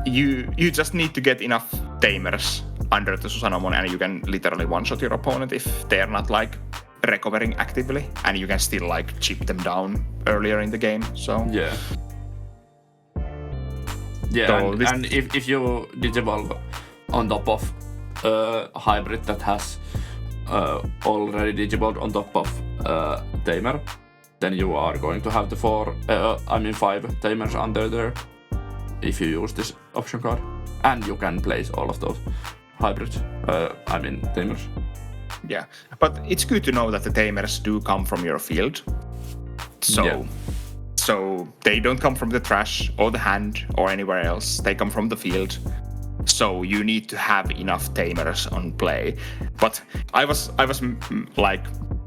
you just need to get enough Tamers under the Susanoomon and you can literally one-shot your opponent if they're not like recovering actively, and you can still like chip them down earlier in the game. So yeah, so and if you digivolve on top of a hybrid that has already digivolved on top of Tamer, then you are going to have the 5 Tamers under there if you use this option card. And you can place all of those hybrids, Tamers. Yeah, but it's good to know that the Tamers do come from your field. So they don't come from the trash or the hand or anywhere else. They come from the field. So you need to have enough Tamers on play. But I was like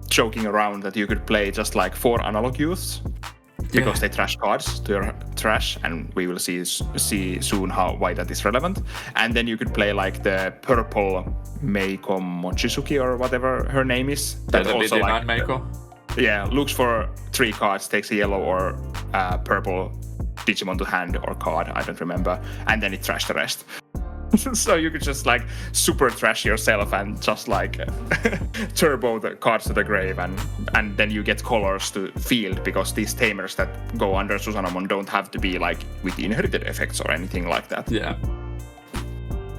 joking around that you could play just like 4 analog youths because they trash cards to your trash, and we will see soon why that is relevant. And then you could play like the purple Meiko Mochizuki or whatever her name is. That also like Meiko. Yeah, looks for 3 cards, takes a yellow or purple Digimon to hand or card, I don't remember, and then it trashed the rest. So you could just like super trash yourself and just like turbo the cards to the grave, and then you get colors to field, because these Tamers that go under Susanoomon don't have to be like with inherited effects or anything like that. Yeah.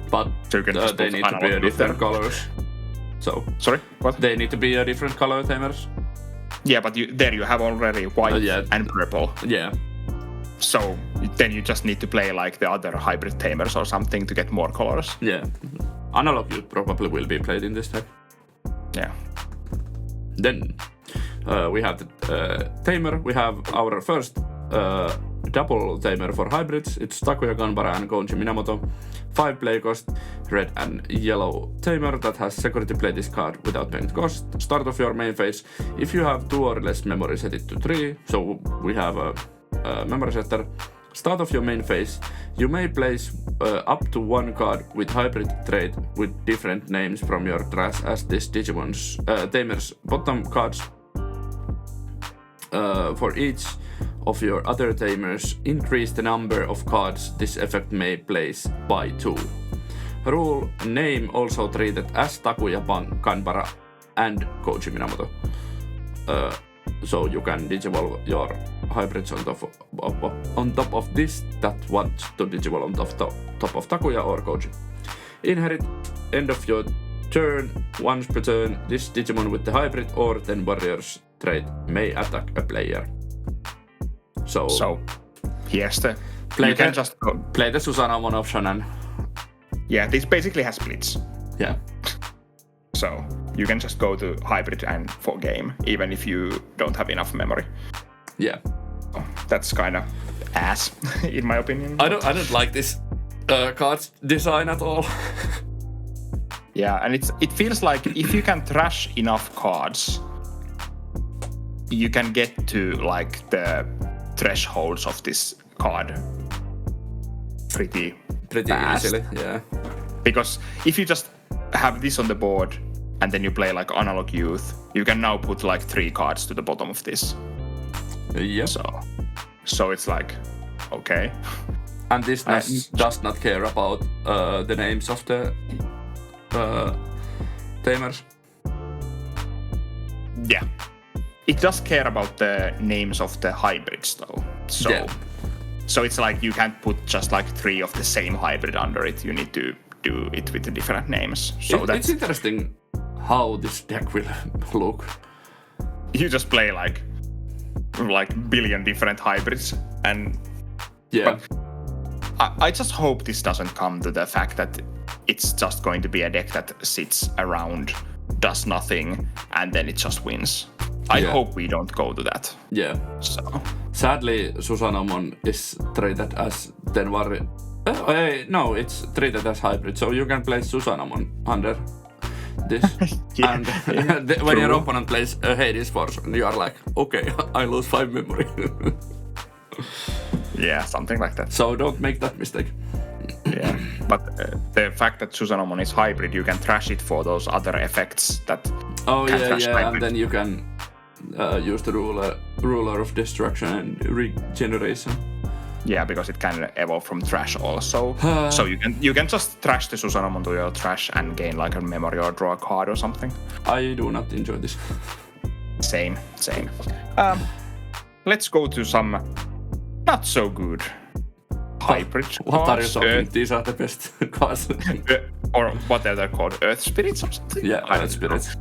But so you can they need to be a different colors. So sorry, what? They need to be a different color Tamers. Yeah, but there you have already white and purple. Yeah. So then you just need to play like the other hybrid Tamers or something to get more colors. Yeah. Analog youth probably will be played in this type. Yeah. Then we have the Tamer. We have our first double Tamer for hybrids. It's Takuya Ganbara and Koichi Minamoto. 5 play cost, red and yellow Tamer that has security play this card without paying cost. Start of your main phase. If you have 2 or less memory, set it to 3. So we have a memory setter. Start of your main phase. You may place up to 1 card with hybrid trait with different names from your trash as this Digimon's Tamer's bottom cards. For each of your other Tamers, increase the number of cards this effect may place by 2. Rule: name also treated as Takuya Ganbara and Koichi Minamoto. So you can digivolve your hybrids on top of this that want to digivolve on top of Takuya or Koichi. Inherit: end of your turn, once per turn, this Digimon with the hybrid or 10 warriors trait may attack a player. So here's the... Play the Susanoomon option and... Yeah, this basically has splits. Yeah. So you can just go to hybrid and for game, even if you don't have enough memory. Yeah. That's kind of ass, in my opinion. I don't like this card design at all. Yeah, and it feels like if you can trash enough cards, you can get to like the thresholds of this card pretty fast. Easily. Yeah. Because if you just have this on the board and then you play like Analog Youth, you can now put like 3 cards to the bottom of this. Yeah. So it's like, okay. And this does not care about the names of the tamers. Yeah. It does care about the names of the hybrids though. So it's like you can't put just like 3 of the same hybrid under it. You need to do it with the different names. So it's interesting how this deck will look. You just play like billion different hybrids and yeah. I just hope this doesn't come to the fact that it's just going to be a deck that sits around, does nothing, and then it just wins. I hope we don't go to that. Yeah. So sadly, Susanoomon is treated as Tenwari. No, it's treated as hybrid, so you can play Susanoomon under this. And when your opponent plays Hades Force, you are like, okay, I lose 5 memory. Yeah, something like that. So don't make that mistake. Yeah, but the fact that Susanoomon is hybrid, you can trash it for those other effects that. Oh yeah, and then you can use the ruler of destruction and regeneration. Yeah, because it can evolve from trash also. So you can just trash the Susanoomon to your trash and gain like a memory or draw a card or something. I do not enjoy this. Same. Let's go to some not so good hybrid cards. What are you talking? These are the best cards. Or what are they called? Earth Spirits or something? Yeah, Earth Spirits.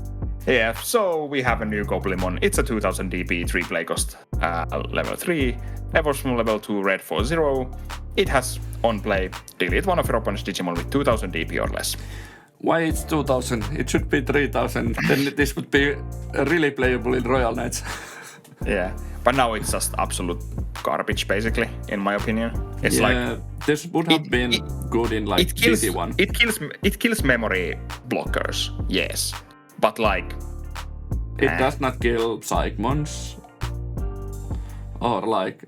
Yeah, so we have a new Goblimon. It's a 2000 DP, 3 play cost, level 3. Evolves from level 2, red 4/0. It has on play, delete one of your opponent's Digimon with 2000 DP or less. Why it's 2000? It should be 3000. Then this would be really playable in Royal Knights. Yeah, but now it's just absolute garbage, basically, in my opinion. It's like this would have been good in like BT1. It kills memory blockers, yes, but like it does not kill Psychmons or like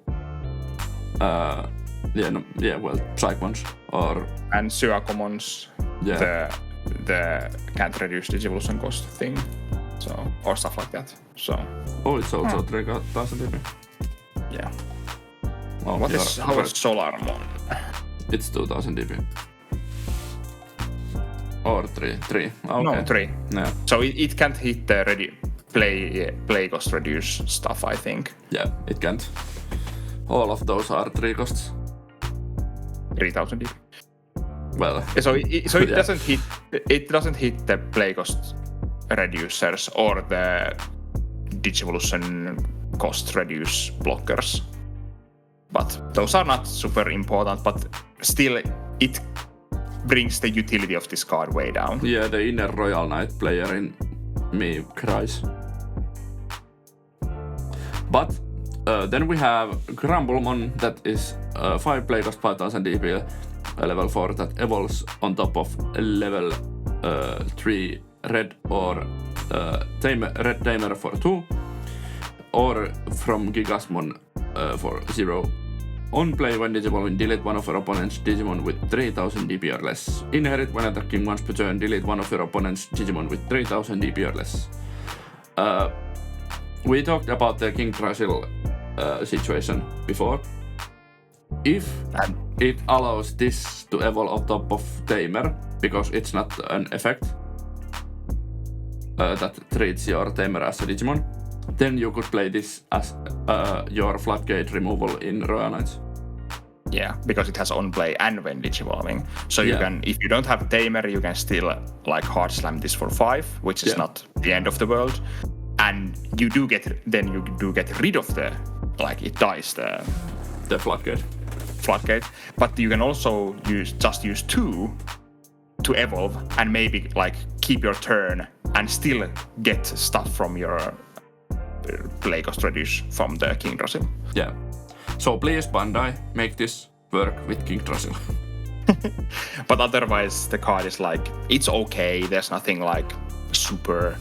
Psychmons or and Suakomons. Yeah. The can't reduce Digivolution cost thing, so or stuff like that. So it's also 3000 DP. Yeah. Well, how is Solarmon? It's 2000 DP. Or 3. Okay. No, 3. Yeah. So it can't hit the play cost reduce stuff, I think. Yeah, it can't. All of those are 3 costs. 3000 DP. Well, so it doesn't hit. It doesn't hit the play cost reducers or the Digivolution cost reduce blockers. But those are not super important. But still, it brings the utility of this card way down. Yeah, the inner Royal Knight player in me cries. But then we have Grumblemon that is 5 play cost 5000 DP. Level 4 that evolves on top of level 3 red or red tamer for 2 or from Gigasmon for 0. On play when Digimon, delete one of your opponent's Digimon with 3000 DP or less. Inherit when attacking once per turn, delete one of your opponent's Digimon with 3000 DP or less. We talked about the King Trasil situation before. If it allows this to evolve on top of Tamer, because it's not an effect that treats your Tamer as a Digimon, then you could play this as your Floodgate removal in Royal Knights. Yeah, because it has on play and when Digivolving. So you can, if you don't have Tamer, you can still like hard slam this for 5, which is not the end of the world. and you do get rid of the, like, it dies The floodgate. But you can also use 2 to evolve and maybe like keep your turn and still get stuff from your play cost reduce from the Kingdrasil. Yeah. So please, Bandai, make this work with Kingdrasil. But otherwise, the card is like, it's okay. There's nothing like super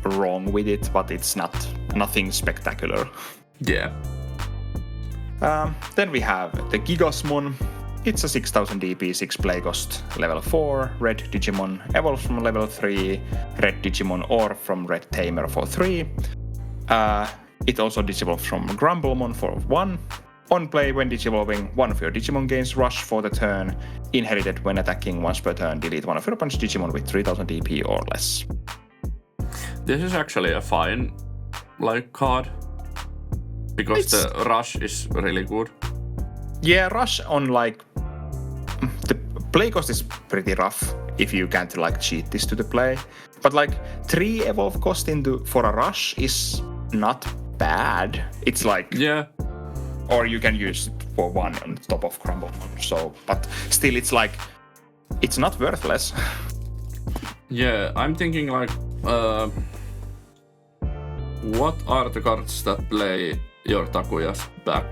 wrong with it, but it's nothing spectacular. Yeah. Then we have the Gigasmon. It's a 6000 DP, 6 play cost, level 4, red Digimon, evolves from level 3, red Digimon or from red Tamer for 3. It also digivolves from Grumblemon for 1. On play, when digivolving, one of your Digimon gains rush for the turn. Inherited when attacking once per turn, delete one of your opponent's Digimon with 3000 DP or less. This is actually a fine card. Because the rush is really good. Yeah, rush on like... The play cost is pretty rough if you can't like cheat this to the play. But like 3 evolve cost for a rush is not bad. It's like... Yeah. Or you can use it for 1 on top of Grumblemon. So, but still it's like... It's not worthless. Yeah, I'm thinking like... what are the cards that play your Takuyas back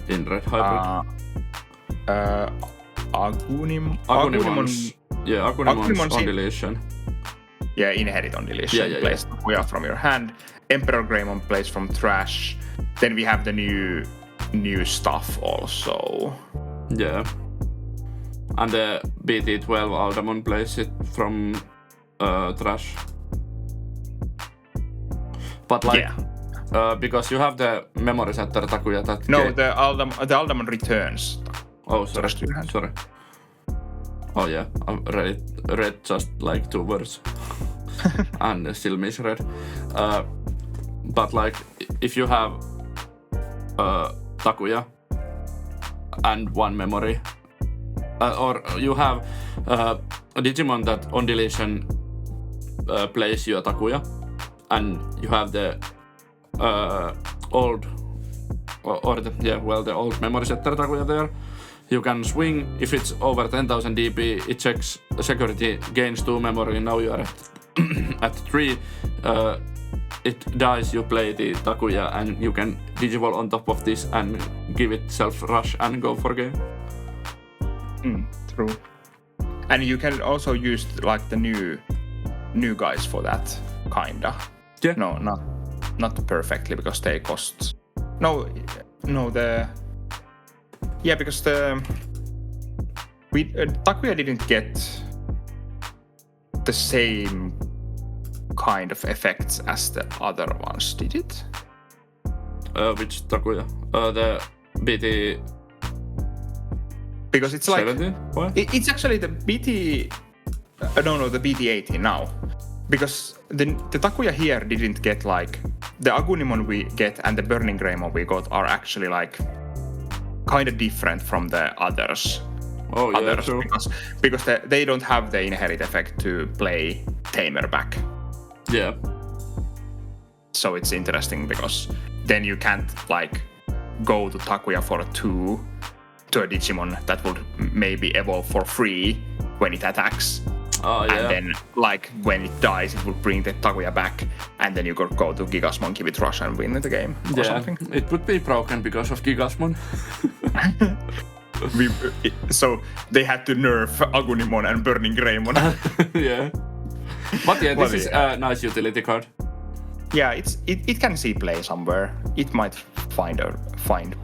in Red Hybrid? Agunimon's on deletion. Yeah, inherit on deletion. Yeah. Plays Takuya from your hand. Emperor Greymon plays from trash. Then we have the new stuff also. Yeah. And the BT18 Aldamon plays it from trash. But like, because you have the memory setter Takuya that... No, the Aldamon returns. Oh, sorry. Oh yeah, I read just like 2 words. And still misread. But like, if you have Takuya and 1 memory, or you have a Digimon that on deletion plays your Takuya, and you have the old memory setter Takuya there, you can swing. If it's over 10,000 DP, it checks security, gains 2 memory. Now you are at 3. It dies, you play the Takuya, and you can Digivol on top of this and give it self-rush and go for game. True. And you can also use like the new guys for that, kinda. Yeah. No, not perfectly, because they cost... because Takuya didn't get the same kind of effects as the other ones, did it? Which Takuya? The BT... Because it's 70? like... What? It's actually the BT... the BT18 now. Because the Takuya here didn't get like... The Agunimon we get and the Burning Greymon we got are actually like... kind of different from the others. Oh, yeah, true. Because they don't have the inherit effect to play Tamer back. Yeah. So it's interesting because then you can't like go to Takuya for 2 to a Digimon that would maybe evolve for 3 when it attacks. Oh, yeah. And then like when it dies, it would bring the Takuya back, and then you could go to Gigasmon, give it rush and win the game or something. It would be broken because of Gigasmon. So they had to nerf Agunimon and Burning Greymon. Yeah. But yeah, this is a nice utility card. Yeah, it can see play somewhere. It might find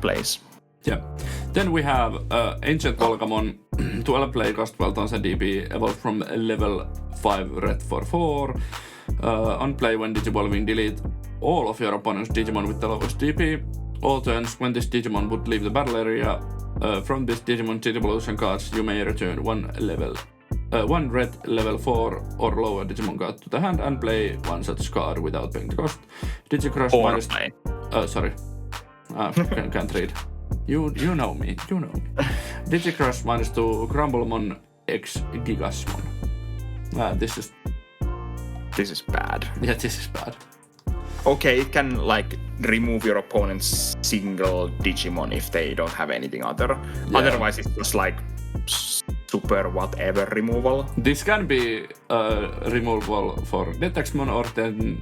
place. Yeah. Then we have Ancient Volgamon, 12 play cost, 12,000 DP, evolved from level 5 red for 4. On play, when digivolving, delete all of your opponent's Digimon with the lowest DP. All turns, when this Digimon would leave the battle area, from this Digimon Digivolution cards, you may return one red level 4 or lower Digimon card to the hand and play one such card without paying the cost. Digicross minus... sorry. Can't read. You know me. Digicross minus 2 Grumblemon X Gigasmon. This is This is bad. Yeah, this is bad. Okay, it can like remove your opponent's single Digimon if they don't have anything other. Yeah. Otherwise, it's just like super whatever removal. This can be removal for Galacticmon, or then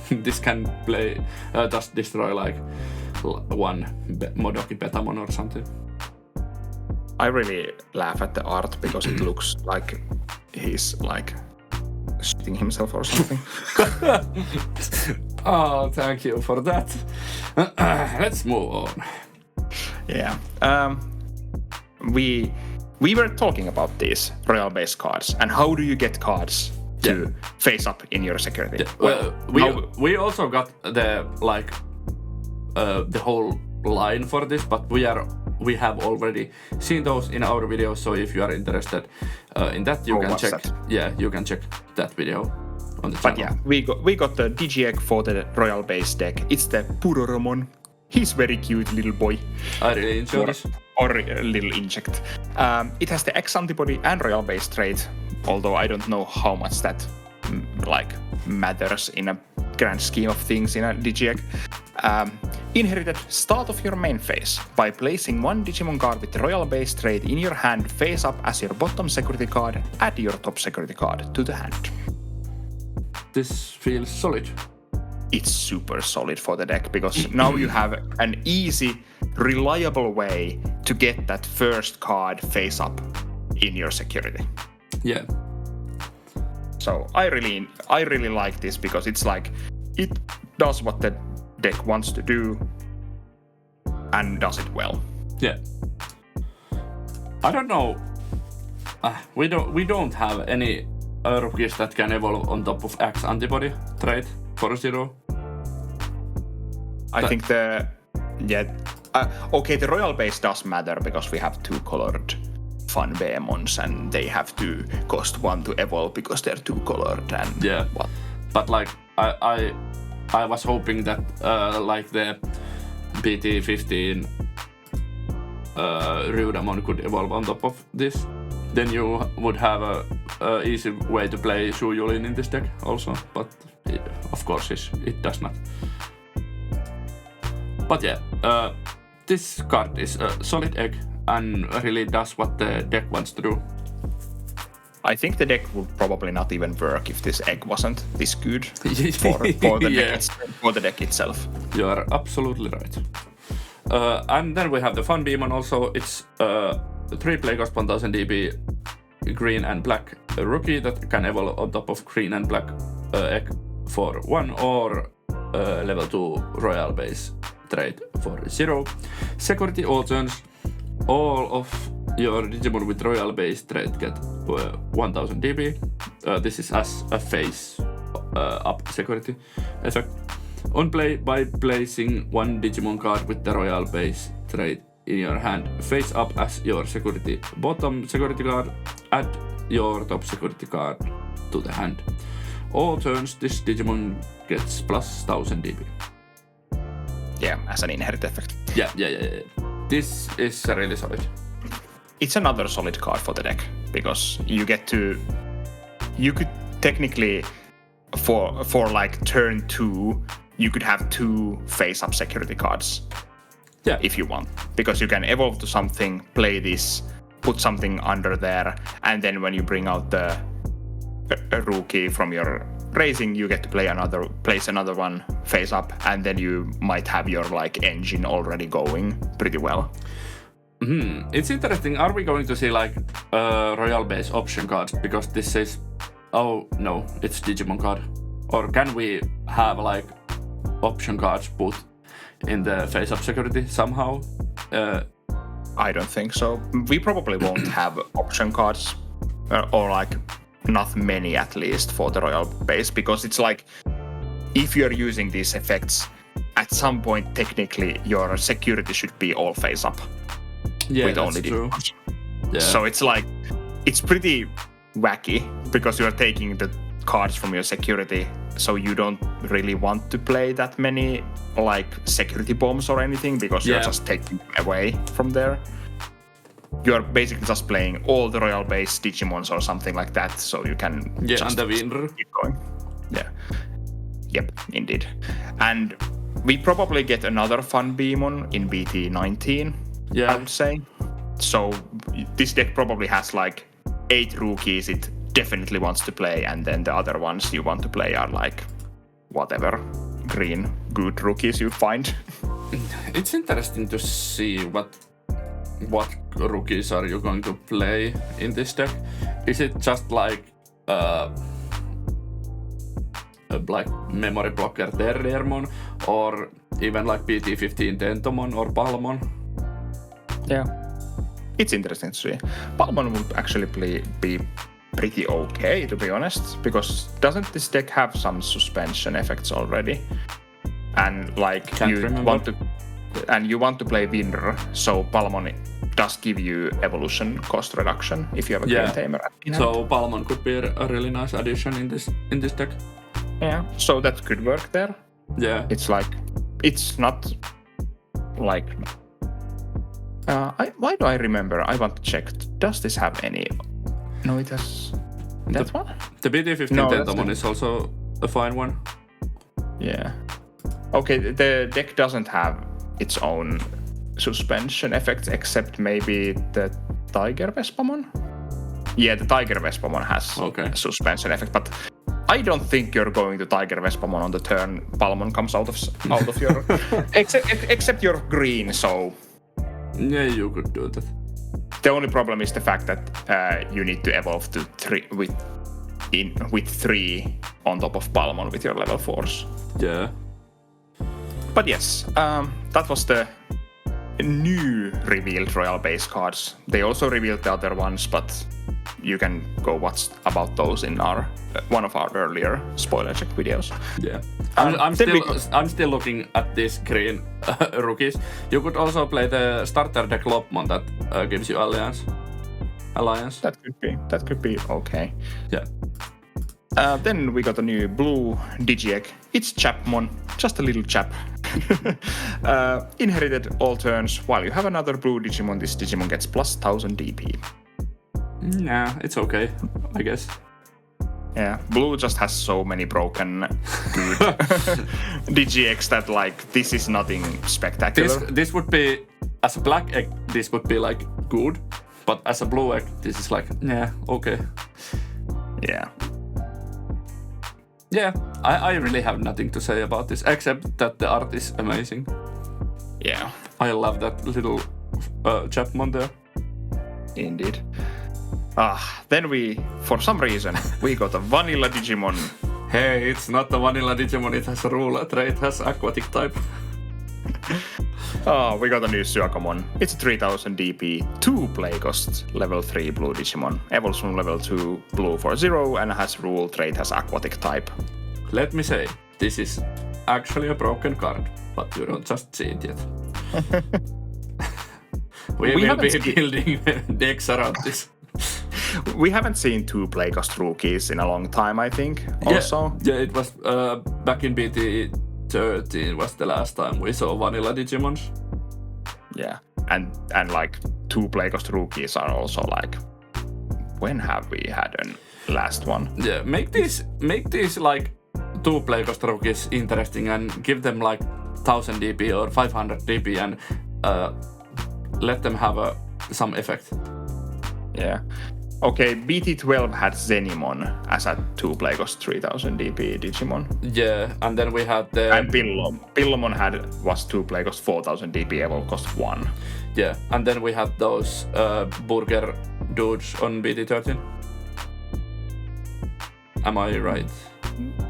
this can play just destroy like one Modoki Betamon or something. I really laugh at the art because it looks like he's like shitting himself or something. Oh, thank you for that. Let's move on. Yeah. We were talking about these royal base cards and how do you get cards to face up in your security. Yeah. Well, we also got the like the whole line for this, but we have already seen those in our videos. So if you are interested in that, you can check. That? Yeah, you can check that video on the channel. But yeah, we got the Digi-Egg for the royal base deck. It's the Puroromon. He's very cute little boy. I really enjoy this. Or a little inject. It has the X antibody and royal base trait, although I don't know how much that like matters in a grand scheme of things in a Digi-Egg. Inherited start of your main phase by placing one Digimon card with the royal base trait in your hand face up as your bottom security card. Add your top security card to the hand. This feels solid. It's super solid for the deck because now you have an easy, reliable way to get that first card face up in your security. Yeah. So I really like this because it's like it does what the deck wants to do and does it well. Yeah. I don't know. We don't have any rookies that can evolve on top of X antibody trait for 0. I think the royal base does matter because we have 2 colored fun Beemons and they have to cost 1 to evolve because they're 2 colored and yeah. What? But like I was hoping that like the BT18 Radom could evolve on top of this. Then you would have a easy way to play Shuyulin in this deck also, but of course it does not. But yeah, this card is a solid egg and really does what the deck wants to do. I think the deck would probably not even work if this egg wasn't this good for the deck itself. You are absolutely right. And then we have the Fun Beemon also. It's 3 play cost 1000 DB green and black rookie that can evolve on top of green and black egg for 1 or level 2 royal base trait for 0. Security all turns. All of your Digimon with royal base trait get 1000 DB. This is as a face up security effect. On play, by placing one Digimon card with the royal base trait in your hand face up as your bottom security card, add your top security card to the hand. All turns this Digimon gets plus 1000 DB. Yeah, as an inherit effect. Yeah. This is really solid. It's another solid card for the deck because you could technically for like turn 2 you could have 2 face up security cards. Yeah. If you want, because you can evolve to something, play this, put something under there, and then when you bring out the rookie from your raising, you get to place another one face up, and then you might have your like engine already going pretty well. It's interesting. Are we going to see like royal base option cards? Because this says, oh no, it's Digimon card. Or can we have like option cards put in the face-up security somehow? I don't think so. We probably won't have option cards, or like not many at least for the royal base, because it's like if you're using these effects, at some point technically your security should be all face-up. Yeah, with that's only true. Yeah. So it's like it's pretty wacky because you're taking the cards from your security, so you don't really want to play that many like security bombs or anything because you're just taking them away from there. You're basically just playing all the royal base Digimons or something like that, so you can and the winner. keep going. Yeah. Yep, indeed. And we probably get another fun Beamon in BT19, I would say. So this deck probably has like 8 rookies it definitely wants to play, and then the other ones you want to play are like whatever green good rookies you find. It's interesting to see what rookies are you going to play in this deck. Is it just like memory blocker Terriermon, or even like BT18 Tentomon or Palmon? Yeah, it's interesting to see. Palmon would actually be pretty okay, to be honest, because doesn't this deck have some suspension effects already? And like you want to play winner, so Palmon does give you evolution cost reduction if you have a green tamer. So Palmon could be a really nice addition in this deck. Yeah, so that could work there. Yeah, it's not like. Why do I remember? I want to check. Does this have any? No, it has. That one? The BT15 Tentomon is also a fine one. Yeah. Okay, the deck doesn't have its own suspension effects except maybe the Tiger Vespamon. Yeah, the Tiger Vespamon has a suspension effect, but I don't think you're going to Tiger Vespamon on the turn Palmon comes out of your except you're green, so yeah, you could do that. The only problem is the fact that you need to evolve to 3 with 3 on top of Palmon with your level 4s. Yeah. But yes, that was the new revealed Royal Base cards. They also revealed the other ones, but you can go watch about those in one of our earlier spoiler check videos. Yeah, I'm still looking at these green rookies. You could also play the starter deck Lopmon that gives you alliance. That could be okay. Yeah. Then we got a new blue Digiegg. It's Chapmon, just a little chap. Inherited all turns. While you have another blue Digimon, this Digimon gets plus 1000 DP. Nah, it's okay, I guess. Yeah, blue just has so many broken good Digieggs that like this is nothing spectacular. This would be, as a black egg, this would be like good, but as a blue egg, this is like, yeah, okay. Yeah. Yeah, I really have nothing to say about this, except that the art is amazing. Yeah. I love that little Chapmon there. Indeed. Then for some reason, we got a vanilla Digimon. Hey, it's not a vanilla Digimon, it has a rule trait, has aquatic type. We got a new Susanoomon. It's a 3000 DP, 2 play cost, level 3 blue Digimon. Evolution level 2 blue for 0 and has rule trait, has aquatic type. Let me say, this is actually a broken card, but you don't just see it yet. we will be building decks around this. We haven't seen 2 play cost rookies in a long time, I think, also. Yeah, it was back in BT18 was the last time we saw vanilla Digimons. Yeah, and like 2 play cost rookies are also like, when have we had a last one? Yeah, make these like 2 play cost rookies interesting and give them like 1000 DP or 500 DP and let them have some effect. Yeah. Okay, BT12 had Zenimon as a 2 play cost 3000 DP Digimon. Yeah, and then we had the... And Pillomon was 2 play cost 4000 DP, evo cost 1. Yeah, and then we had those burger dudes on BT13. Am I right?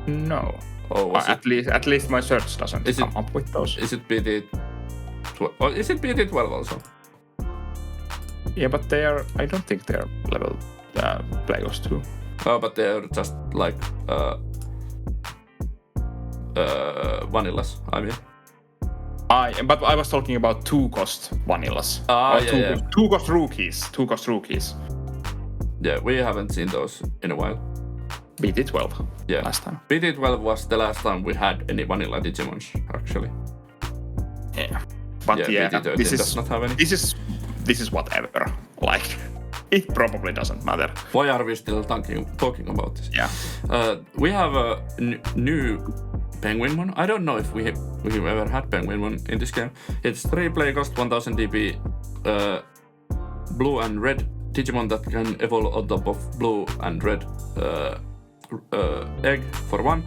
No. Oh, at least my search doesn't come up with those. Is it BT12? Or is it BT12 also? Yeah, but I don't think they're level play cost 2. Oh, but they're just like vanillas, I mean. But I was talking about 2 cost vanillas. Yeah. 2 cost rookies. 2 cost rookies. Yeah, we haven't seen those in a while. BT12. Yeah. Last time. BT12 was the last time we had any vanilla Digimons, actually. Yeah. But yeah, BT13 does not have any. This is whatever. Like, it probably doesn't matter. Why are we still talking about this? Yeah. We have a new Penguinmon. I don't know if we've ever had Penguinmon in this game. It's 3 play cost 1000 DP, blue and red Digimon that can evolve on top of blue and red egg for 1.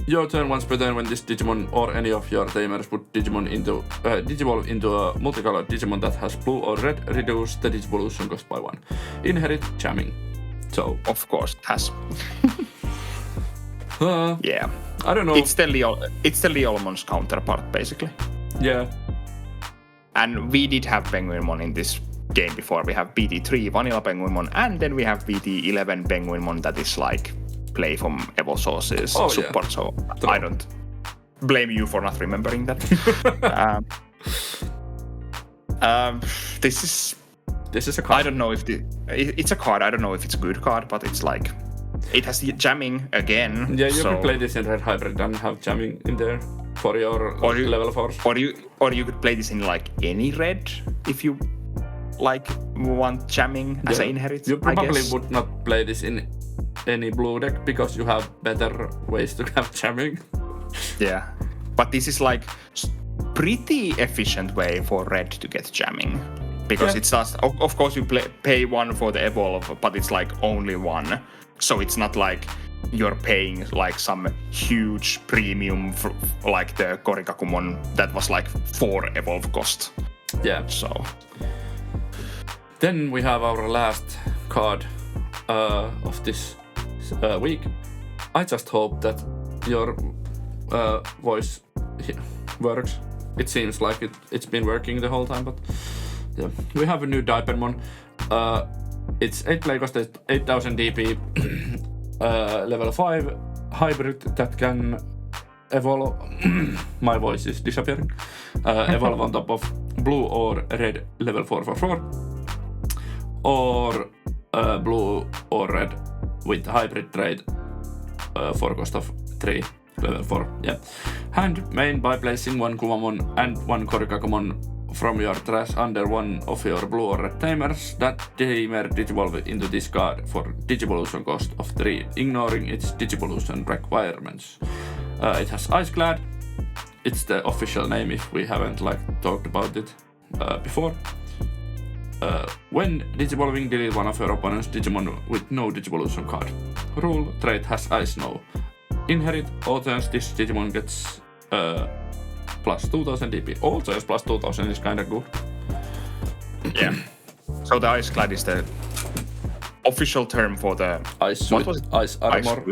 Your turn once per turn when this Digimon or any of your tamers put Digivolve into a multicolored Digimon that has blue or red, reduce the Digivolution cost by 1. Inherit jamming. So of course, has. Yeah. I don't know. It's the Leolmon's counterpart, basically. Yeah. And we did have Penguinmon in this game before. We have BT3 Vanilla Penguinmon, and then we have BT11 Penguinmon that is like play from Evo Sources support. Yeah. So true. I don't blame you for not remembering that. This is a card. I don't know if it's a card. I don't know if it's a good card, but it's like it has the jamming again. Yeah, you could play this in Red Hybrid and have jamming in there for your level 4. Or you could play this in like any red if you like want jamming as an inherit. You probably would not play this in any blue deck because you have better ways to have jamming. Yeah, but this is like pretty efficient way for red to get jamming because it's just of course you pay 1 for the evolve, but it's like only 1, so it's not like you're paying like some huge premium for like the Korikakumon that was like 4 evolve cost. Yeah. So then we have our last card of this week. I just hope that your voice works. It seems like it's been working the whole time, but yeah. We have a new DemiMeramon. It's 8 play cost 8000 DP, level 5 hybrid that can evolve. My voice is disappearing. Evolve on top of blue or red level 4 or blue or red with hybrid trait for cost of 3 level 4. Yeah. Hand main by placing 1 Kumamon and 1 Korikakumon from your trash under one of your blue or red tamers. That tamer digivolve into this card for Digivolution cost of 3, ignoring its Digivolution requirements. It has Ice Clad. It's the official name if we haven't talked about it before. When Digivolving, delete one of your opponent's Digimon with no Digivolution card. Rule: trait has Ice Snow. Inherit: all turns this Digimon gets plus 2000 DP. All turns plus 2000 is kinda good. Yeah. So the Ice Clad is the official term for the Ice suit, Ice armor.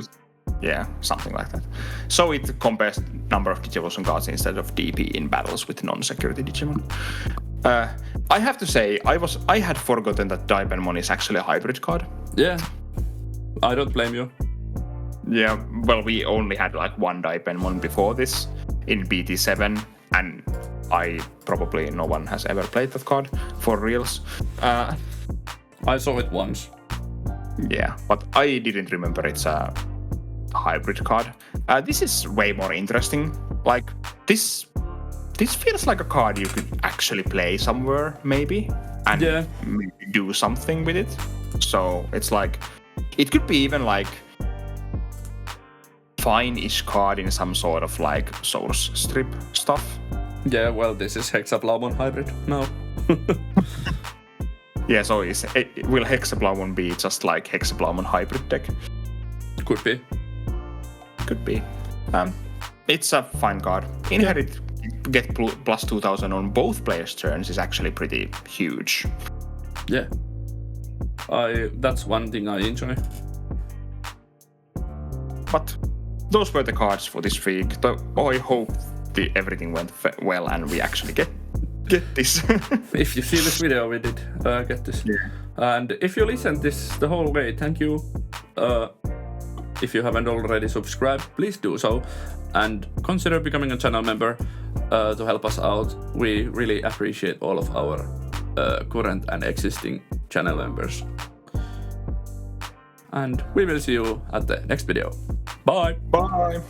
Yeah, something like that. So it compares number of Digivolution cards instead of DP in battles with non-security Digimon. I have to say, I had forgotten that DemiMeramon is actually a hybrid card. Yeah, I don't blame you. Yeah, well, we only had like 1 DemiMeramon before this in BT7, and probably no one has ever played that card for reals. I saw it once. Yeah, but I didn't remember it's a hybrid card. This is way more interesting. Like this feels like a card you could actually play somewhere, maybe, and maybe do something with it. So it's like, it could be even like fine-ish card in some sort of like source strip stuff. Yeah, well, this is Hexablaumon hybrid now. Yeah, so will Hexablaumon be just like Hexablaumon hybrid deck? Could be. Could be. It's a fine card. Inherit, get plus 2000 on both players' turns is actually pretty huge. Yeah. That's one thing I enjoy. But those were the cards for this week. I hope everything went well and we actually get this. If you see this video, we did get this. Yeah. And if you listen this the whole way, thank you. If you haven't already subscribed, please do so. And consider becoming a channel member to help us out. We really appreciate all of our current and existing channel members. And we will see you at the next video. Bye! Bye!